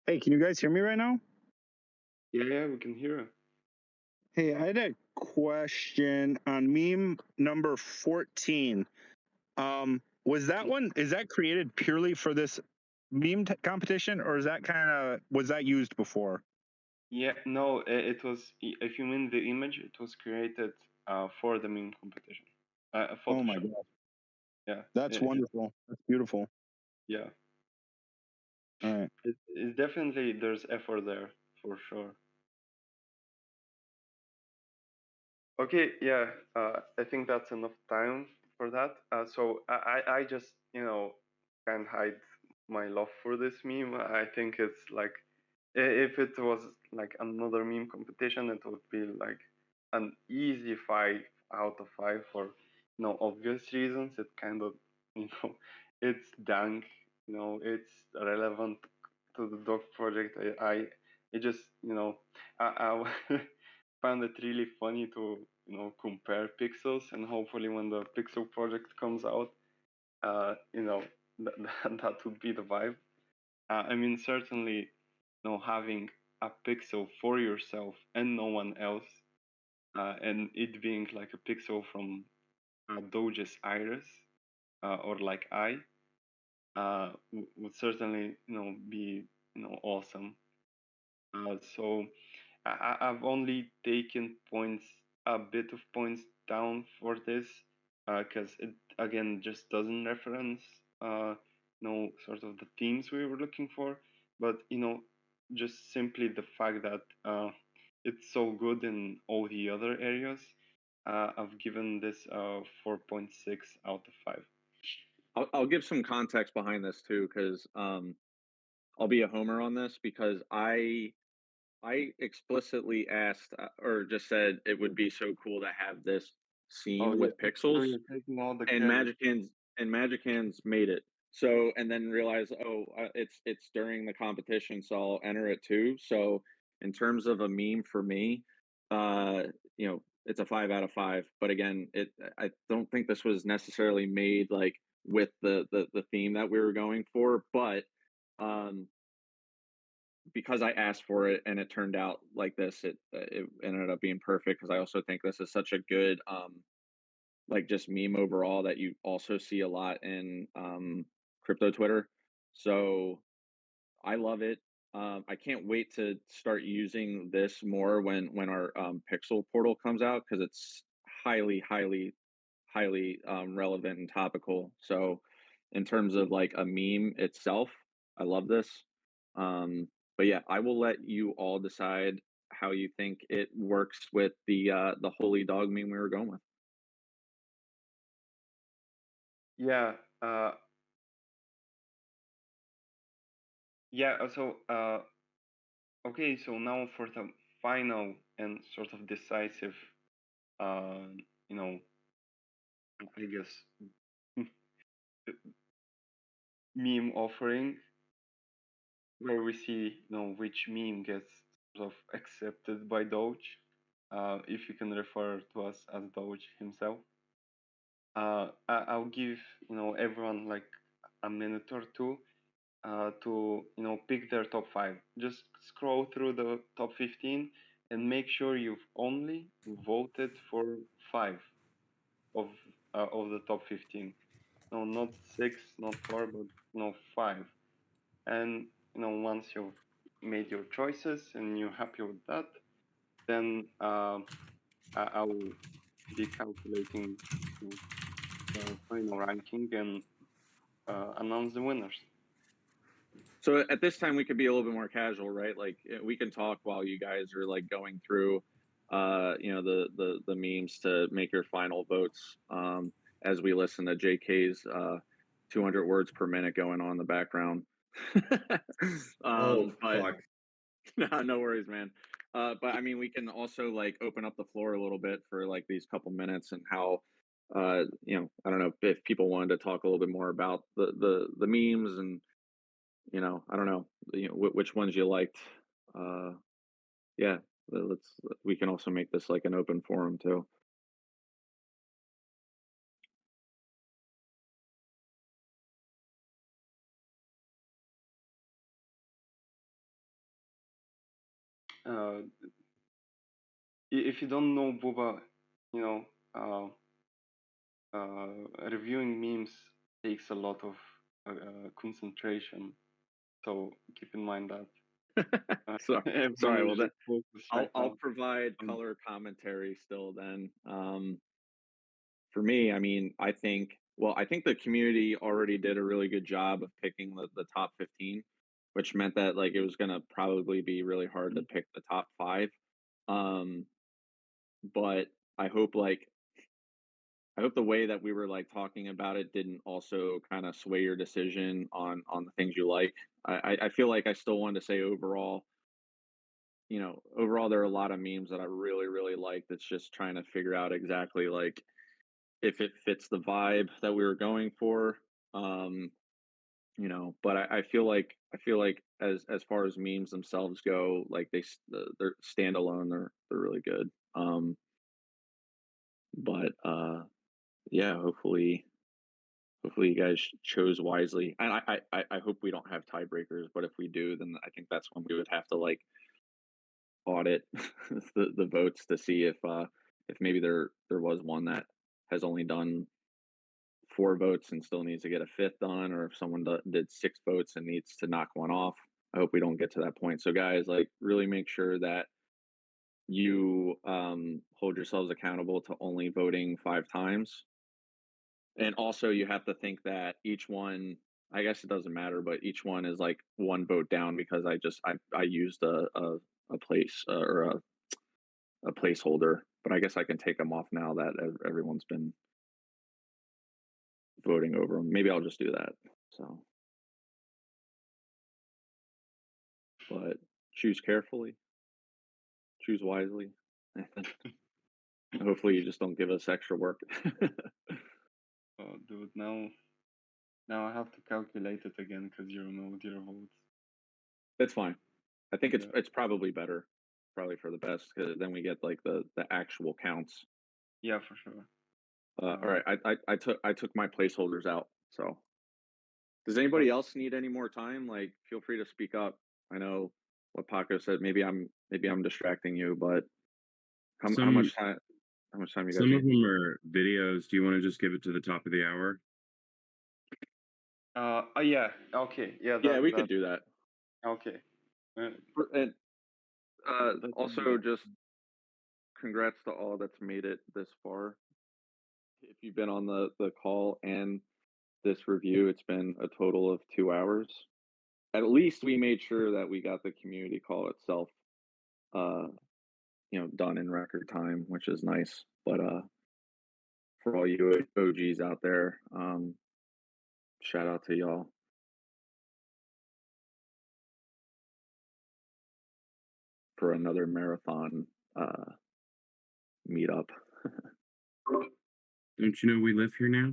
Hey, can you guys hear me right now? Yeah, we can hear. Hey, I had a question on meme number 14. Was that one, is that created purely for this meme competition, or is that was that used before? Yeah, no, it was. If you mean the image, it was created for the meme competition. Oh my Photoshop. God. Yeah, That's wonderful. That's beautiful. yeah. All right. It's definitely there's effort there for sure. Okay, yeah, I think that's enough time for that. So I just can't hide my love for this meme. I think it's like if it was like another meme competition, it would be like an easy 5 out of 5 for obvious reasons. It kind of it's dank, it's relevant to the dog project. I it just I found it really funny to compare pixels, and hopefully when the pixel project comes out, that would be the vibe. I mean, certainly, having a pixel for yourself and no one else, and it being like a pixel from Doge's iris, or like would certainly be awesome. So I've only taken points, a bit of points down for this, because it again just doesn't reference, sort of the themes we were looking for. But just simply the fact that it's so good in all the other areas, I've given this 4.6 out of 5. I'll give some context behind this too, because I'll be a homer on this because I explicitly asked or just said it would be so cool to have this Oh scene yeah, with pixels, so you're taking all the and credit. Magic Hands made it. So and then realized, oh, it's during the competition, so I'll enter it too. So in terms of a meme for me, uh, it's a 5 out of 5. But again, I don't think this was necessarily made like with the theme that we were going for, but um because I asked for it and it turned out like this, it ended up being perfect because I also think this is such a good like just meme overall that you also see a lot in crypto Twitter. So I love it. I can't wait to start using this more when our Pixel portal comes out because it's highly relevant and topical. So in terms of like a meme itself, I love this. But yeah, I will let you all decide how you think it works with the holy dog meme we were going with. Yeah. Yeah. Okay. So now for the final and sort of decisive, you know, I guess meme offering, where we see, which meme gets sort of accepted by Doge. If you can refer to us as Doge himself. I'll give everyone like a minute or two to pick their top 5. Just scroll through the top 15 and make sure you've only voted for 5 of the top 15. No, not 6, not 4, but 5. And once you've made your choices and you're happy with that, then I will be calculating the final ranking and announce the winners. So at this time, we could be a little bit more casual, right? Like we can talk while you guys are like going through, the memes to make your final votes. As we listen to JK's 200 words per minute going on in the background. Oh, But fuck. no worries, man. But I mean, we can also like open up the floor a little bit for like these couple minutes and how, I don't know if people wanted to talk a little bit more about the memes and I don't know, which ones you liked. Uh, yeah, we can also make this like an open forum too. If you don't know Booba, you know, reviewing memes takes a lot of concentration. So keep in mind that. So, everyone sorry. is Well, just focused right I'll now provide on- color commentary still. Then, for me, I mean, I think the community already did a really good job of picking the top 15, which meant that like it was gonna probably be really hard to pick the top 5. Um, but I hope the way that we were like talking about it didn't also kind of sway your decision on the things you like. I feel like I still wanted to say overall, there are a lot of memes that I really, really like. That's just trying to figure out exactly like if it fits the vibe that we were going for. Um, but I feel like as far as memes themselves go, like they're standalone, they're really good. But yeah, hopefully you guys chose wisely. And I hope we don't have tiebreakers, but if we do, then I think that's when we would have to like audit the votes to see if maybe there was one that has only done 4 votes and still needs to get a 5th done, or if someone did 6 votes and needs to knock one off. I hope we don't get to that point. So guys, like really make sure that you hold yourselves accountable to only voting 5 times. And also you have to think that each one, I guess it doesn't matter, but each one is like 1 vote down because I used a place or a placeholder, but I guess I can take them off now that everyone's been voting over them. Maybe I'll just do that. So, but choose carefully, choose wisely. Hopefully, you just don't give us extra work. Oh, dude, now I have to calculate it again because you removed your votes. It's fine. I think Yeah. it's probably better, probably for the best, because then we get like the actual counts. Yeah, for sure. All right, I took my placeholders out. So, does anybody else need any more time? Like, feel free to speak up. I know what Paco said. Maybe I'm distracting you, but how much time? How much time you guys Some of need? them are videos. Do you want to just give it to the top of the hour? Oh yeah. Okay. Yeah. Yeah, we could do that. Okay. And That would be also, just congrats to all that's made it this far. If you've been on the call and this review, it's been a total of 2 hours. at least we made sure that we got the community call itself, uh, done in record time, which is nice. But for all you OGs out there, shout out to y'all. For another marathon meetup. Don't you know we live here now?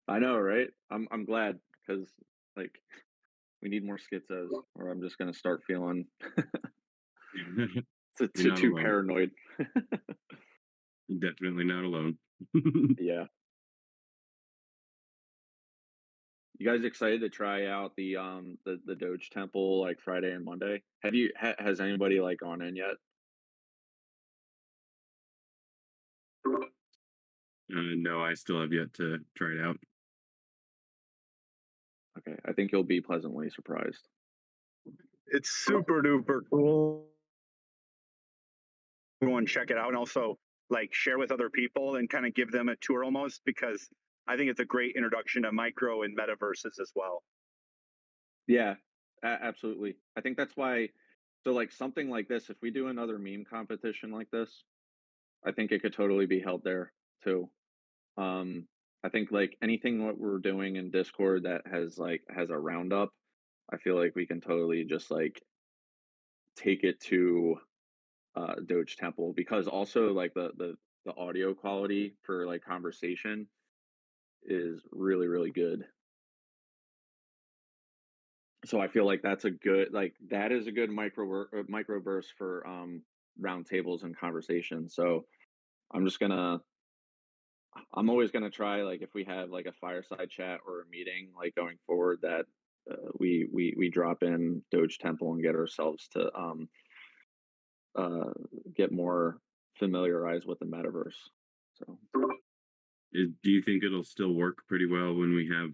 I know, right? I'm glad because like we need more schizos, or I'm just gonna start feeling You're not too alone. paranoid. You're definitely not alone. Yeah. You guys excited to try out the Doge Temple like Friday and Monday? Have you has anybody like gone in yet? No, I still have yet to try it out. Okay, I think you'll be pleasantly surprised. It's super duper cool. Go and check it out, and also like share with other people and kind of give them a tour almost, because I think it's a great introduction to micro and metaverses as well. Yeah, absolutely. I think that's why. So like something like this, if we do another meme competition like this, I think it could totally be held there too. I think like anything what we're doing in Discord that has a roundup, I feel like we can totally just like take it to Doge Temple, because also like the audio quality for like conversation is really really good. So I feel like that's a good that is a good microverse for roundtables and conversations. So I'm just gonna I'm always going to try, like, if we have like a fireside chat or a meeting like going forward, that we drop in Doge Temple and get ourselves to uh, get more familiarized with the metaverse. So Do you think it'll still work pretty well when we have,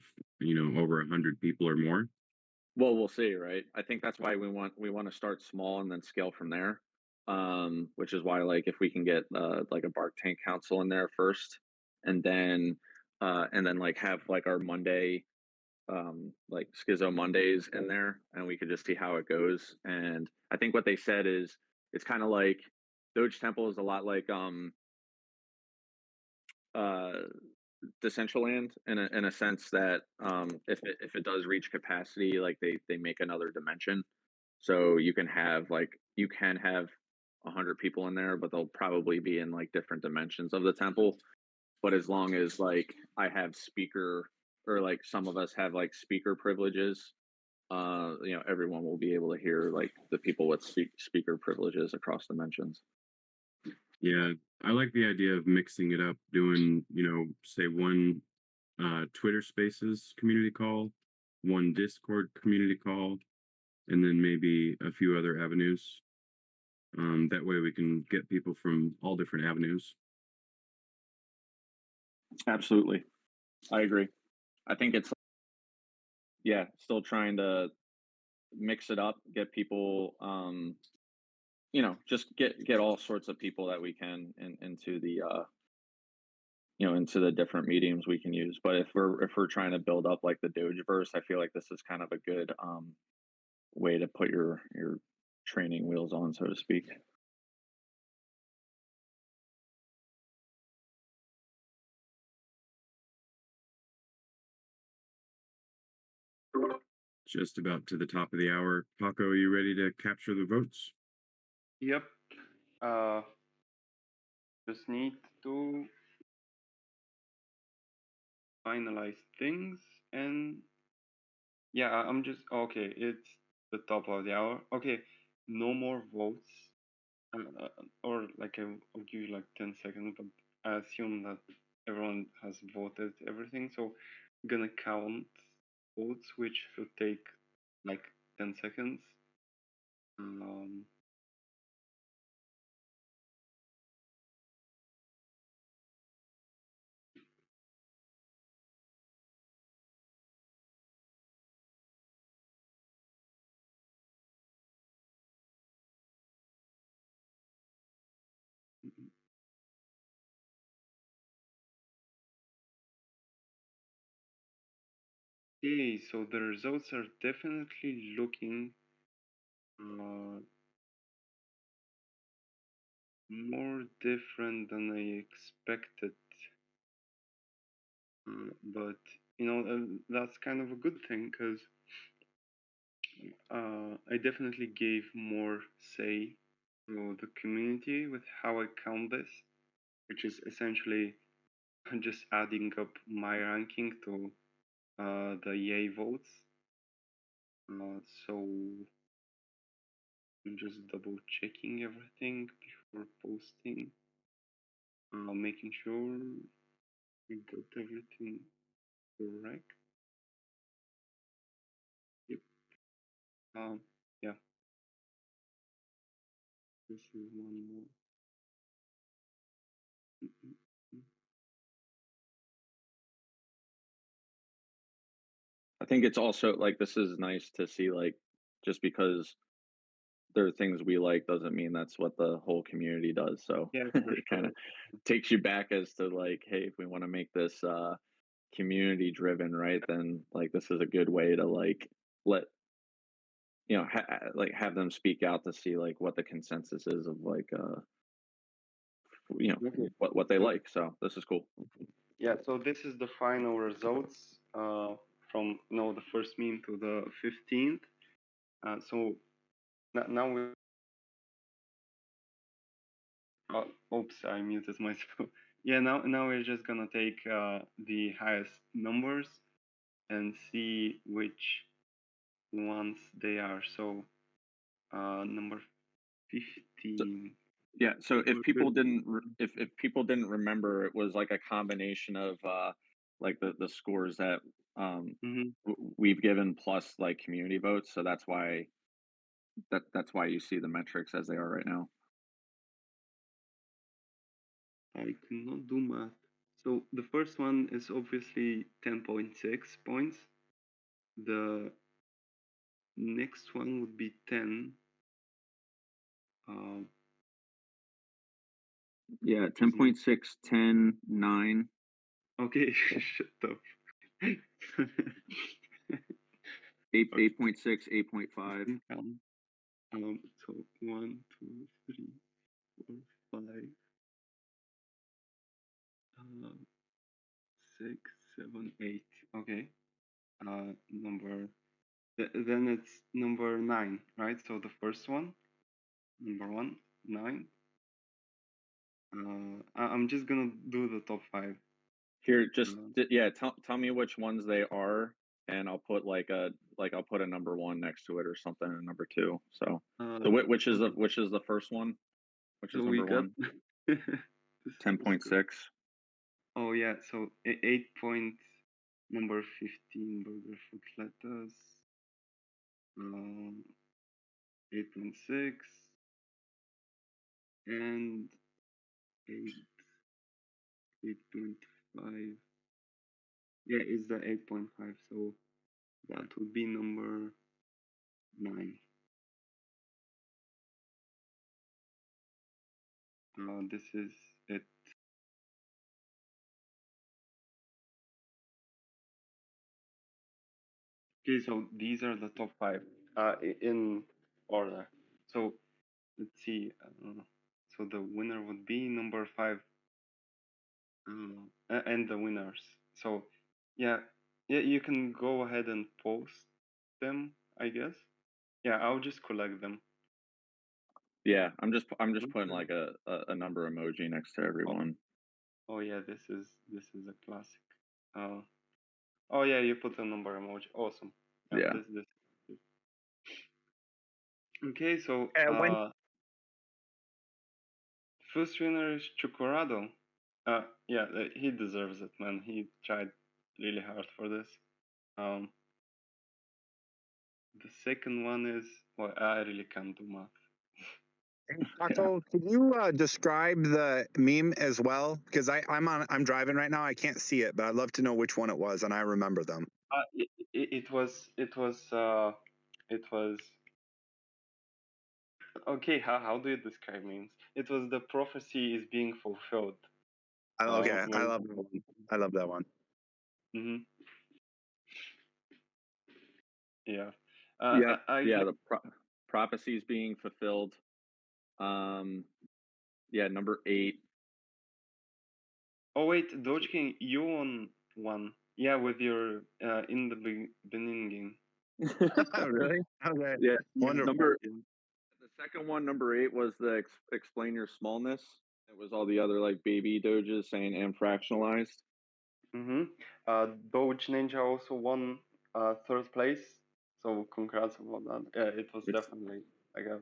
over 100 people or more? well, we'll see, right? I think that's why we want to start small and then scale from there. Which is why, like, if we can get like a Bark Tank Council in there first, and then like have like our Monday like Schizo Mondays in there, and we could just see how it goes. And I think what they said is it's kind of like Doge Temple is a lot like uh Decentraland in a sense that if it does reach capacity, like they make another dimension, so you can have 100 people in there, but they'll probably be in like different dimensions of the temple. But as long as like I have speaker, or like some of us have like speaker privileges, everyone will be able to hear like the people with speaker privileges across dimensions. Yeah, I like the idea of mixing it up, doing, say one Twitter Spaces community call, one Discord community call, and then maybe a few other avenues. That way we can get people from all different avenues. Absolutely, I agree. I think it's, yeah, still trying to mix it up, get people, just get all sorts of people that we can into the into the different mediums we can use. But if we're trying to build up like the Dogeverse, I feel like this is kind of a good way to put your training wheels on, so to speak. Just about to the top of the hour. Paco, are you ready to capture the votes? Yep. Just need to finalize things, and yeah, I'm just okay. It's the top of the hour. Okay, no more votes, or like I'll give you like 10 seconds, but I assume that everyone has voted everything, so I'm gonna count votes, which should take like 10 seconds. Okay, so the results are definitely looking more different than I expected. But that's kind of a good thing because I definitely gave more say to the community with how I count this, which is essentially just adding up my ranking to the yay votes. So I'm just double checking everything before posting, making sure we got everything correct. Yep. Yeah. This is one more. I think it's also like this is nice to see, like, just because there are things we like doesn't mean that's what the whole community does. So Yeah, for it kind of sure. takes you back as to like, hey, if we want to make this community driven, right, then like this is a good way to like let like have them speak out to see like what the consensus is of like Okay. what they So like. So this is cool. yeah, so this is the final results from the first meme to the 15th. So now we. Oops, I muted myself. Yeah, now we're just gonna take the highest numbers and see which ones they are. So number 15. Yeah, so if people didn't Mhm. if people didn't remember, it was like a combination of like the scores that we've given plus like community votes, so that's why you see the metrics as they are right now. I cannot do math. So the first one is obviously 10.6 points. The next one would be 10. Uh, Yeah, which is 10.6, 10, 9. okay, shut up. 8, Okay, 8.6, 8.5. can count. So 1, 2, 3, 4, 5, 6, 7, 8. Okay. Then it's number 9, right? So the first one, number 1, 9. I'm just gonna do the top 5. Here, just Uh, yeah, tell me which ones they are, and I'll put I'll put a number 1 next to it or something, and number 2. So which is okay. the first one? Which So is we number got 1? this is good. 10.6. Oh yeah, so 8 point number 15 burger food lettuce. 8.6 and 8 8.5. Yeah, it's the 8.5, so that would be number 9. This is it. Okay, so these are the top 5 in order. So let's see. So the winner would be number 5, and the winners. So yeah, you can go ahead and post them, I guess. Yeah, I'll just collect them. Yeah, I'm just putting Okay. like a number emoji next to everyone. Oh yeah, this is a classic. Oh yeah, you put a number emoji. Awesome. Yeah, Yeah. this. Okay, so When first winner is Chocorado. Yeah, he deserves it, man. He tried really hard for this. Um, the second one is, well, I really can't do math. Taco, could you describe the meme as well? Because I'm driving right now. I can't see it, but I'd love to know which one it was, and I remember them. It was okay. How do you describe memes? It was the prophecy is being fulfilled. Okay, I When love that one. I love that one. hmm Yeah. Yeah, I yeah, the prophecies being fulfilled. Yeah, number 8. Oh wait, Doge King, you won one. Yeah, with your in the beginning. Really? Okay. Yeah, Wonderful. number the second one, number 8, was the explain your smallness. It was all the other like baby doges saying am fractionalized. Mm-hmm. Doge Ninja also won 3rd place. So congrats about that. Yeah, it was It's definitely like a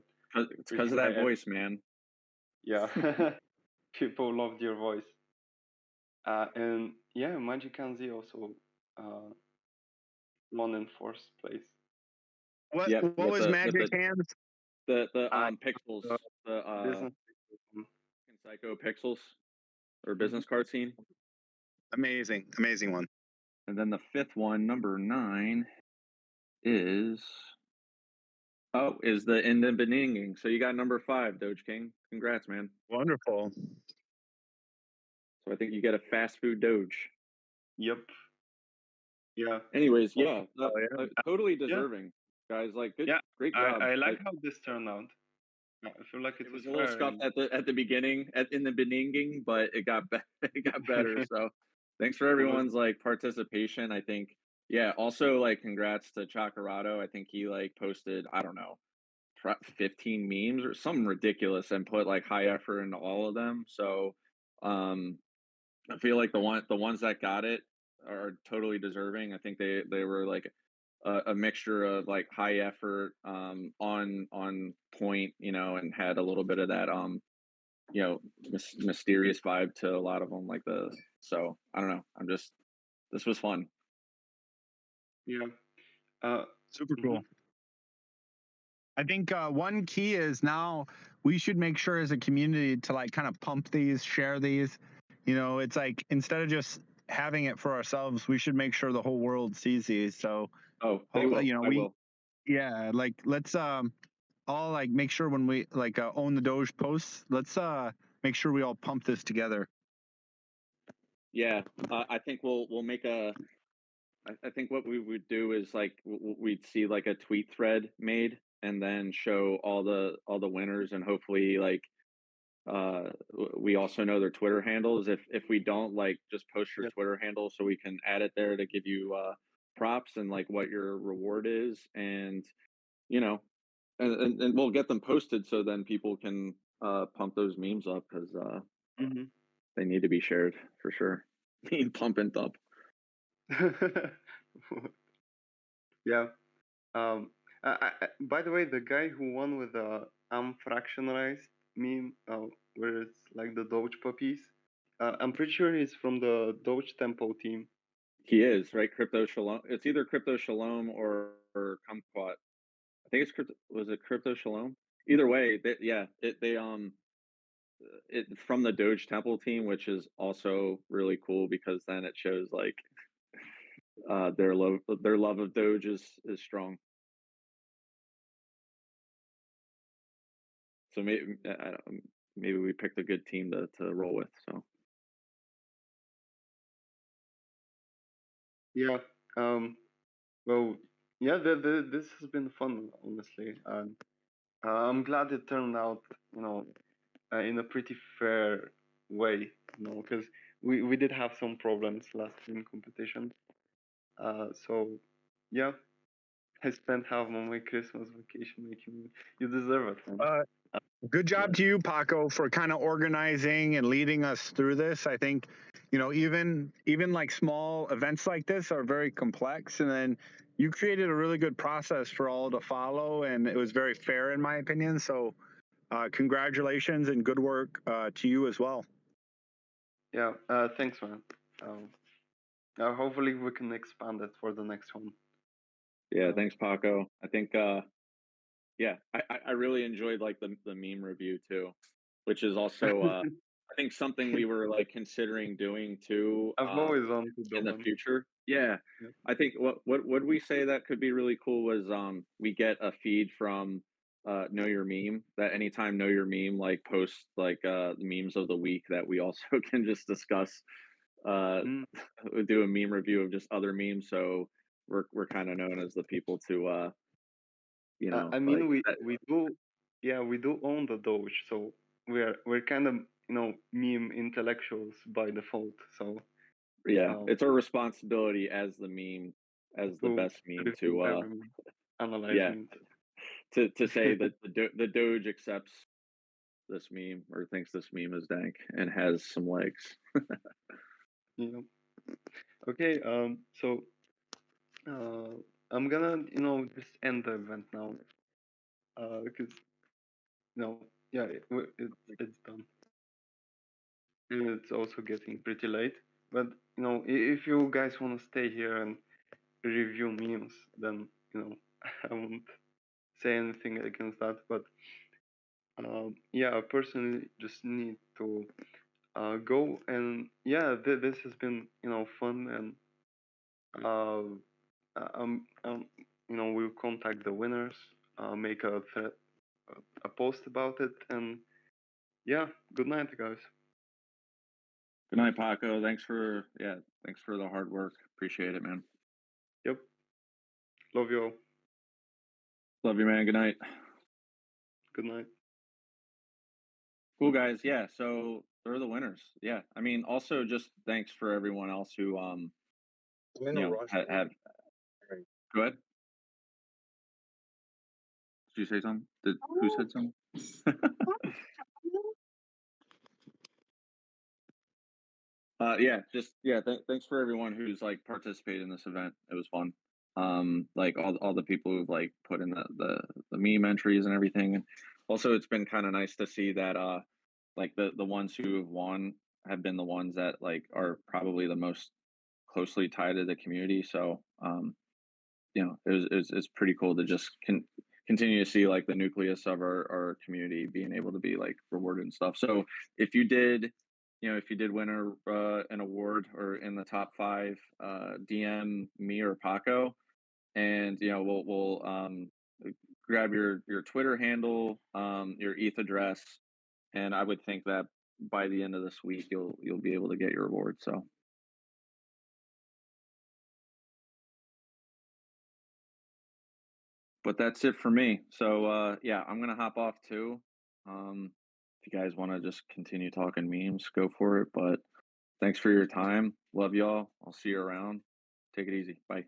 it's because of that voice, man. yeah. People loved your voice. And yeah, Magic Z also won in 4th place. What Yep, what with was the Magic Hands? pixels, the Business. Psycho pixels or Mhm. business card scene. Amazing, amazing one. And then the 5th one, number 9, is the in the beginning. So you got number 5, Doge King. Congrats, man. Wonderful. So I think you get a fast food Doge. Yep. Yeah. Anyways, yeah, Oh, yeah. totally Yeah. deserving, guys. Like, Yeah. great job. I like how this turned out. I feel like It was was a little fair. scuffed at the beginning, in the beginning, but it got it got better. So thanks for everyone's like participation. I think, yeah. Also, like, congrats to Chakarado. I think he like posted, I don't know, 15 memes or something ridiculous and put like high effort into all of them. So I feel like the ones that got it are totally deserving. I think they were like a mixture of like high effort, on point, and had a little bit of that mysterious vibe to a lot of them. So I don't know. This was fun. Yeah. Super Mhm. cool. I think one key is now we should make sure as a community to like kind of pump these, share these. It's like instead of just having it for ourselves, we should make sure the whole world sees these. So, Oh, they will. I will. yeah, like let's all like make sure when we like own the Doge posts, let's make sure we all pump this together. Yeah, I think we'll make a. I think what we would do is like we'd see like a tweet thread made and then show all the winners, and hopefully like we also know their Twitter handles. If we don't, like, just post your Twitter handle so we can add it there to give you props and like what your reward is, and you know and we'll get them posted so then people can pump those memes up because Mhm. they need to be shared for sure. Need pump and dump. Yeah. By the way, the guy who won with the unfractionalized meme, where it's like the Doge puppies, I'm pretty sure he's from the Doge Temple team. He is, right? Crypto Shalom. It's either Crypto Shalom or Kumquat. I think it's crypto. Was it Crypto Shalom? Either way, it from the Doge Temple team, which is also really cool because then it shows like their love of Doge is strong. So maybe we picked a good team to roll with. So Yeah. Well, yeah. This has been fun, honestly. I'm glad it turned out, in a pretty fair way, because we did have some problems last in competition. So yeah, I spent half of my Christmas vacation making. You deserve it, man. Good job to you, Paco, for kind of organizing and leading us through this. I think, even like small events like this are very complex, and then you created a really good process for all to follow, and it was very fair in my opinion. So, congratulations and good work to you as well. Yeah. Thanks, man. Hopefully we can expand it for the next one. yeah, thanks, Paco. I think yeah, I really enjoyed like the meme review too, which is also I think something we were like considering doing too I've always wanted to do in the one. future. Yeah. I think what would we say that could be really cool was we get a feed from Know Your Meme, that anytime Know Your Meme like posts like the memes of the week, that we also can just discuss, uh Mm. do a meme review of just other memes. So we're kind of known as the people to you know, I mean, like we do, yeah, we do own the Doge, so we're kind of, you know, meme intellectuals by default. So yeah, it's our responsibility as the meme, as the to best meme review to every meme, analyze yeah, memes. to say that the Doge accepts this meme or thinks this meme is dank and has some legs. Yeah. Okay. So I'm gonna, you know, just end the event now. Because no, yeah, it's done, and it's also getting pretty late. But you know, if you guys want to stay here and review memes, then you know, I won't say anything against that. But yeah, I personally just need to go, and yeah, this has been, you know, fun, and you know, we'll contact the winners, make a post about it, and yeah, good night, guys. Good night, Paco. Thanks for the hard work. Appreciate it, man. Yep. Love you all. Love you, man. Good night. Good night. Cool, guys. Yeah, so they're the winners. Yeah, I mean, also just thanks for everyone else who I'm in you a know rush. have. Go ahead. Did you say something? Who said something? Yeah, just yeah. Thanks for everyone who's like participated in this event. It was fun. Like all the people who've like put in the meme entries and everything. And also, it's been kind of nice to see that like the ones who have won have been the ones that like are probably the most closely tied to the community. So you know, it's pretty cool to just continue to see like the nucleus of our community being able to be like rewarded and stuff. So if you did, you know, if you did win an award or in the top 5, DM me or Paco, and you know we'll grab your Twitter handle, your ETH address, and I would think that by the end of this week you'll be able to get your reward. So. But that's it for me. So yeah, I'm gonna hop off too. If you guys want to just continue talking memes, go for it. But thanks for your time. Love y'all. I'll see you around. Take it easy. Bye.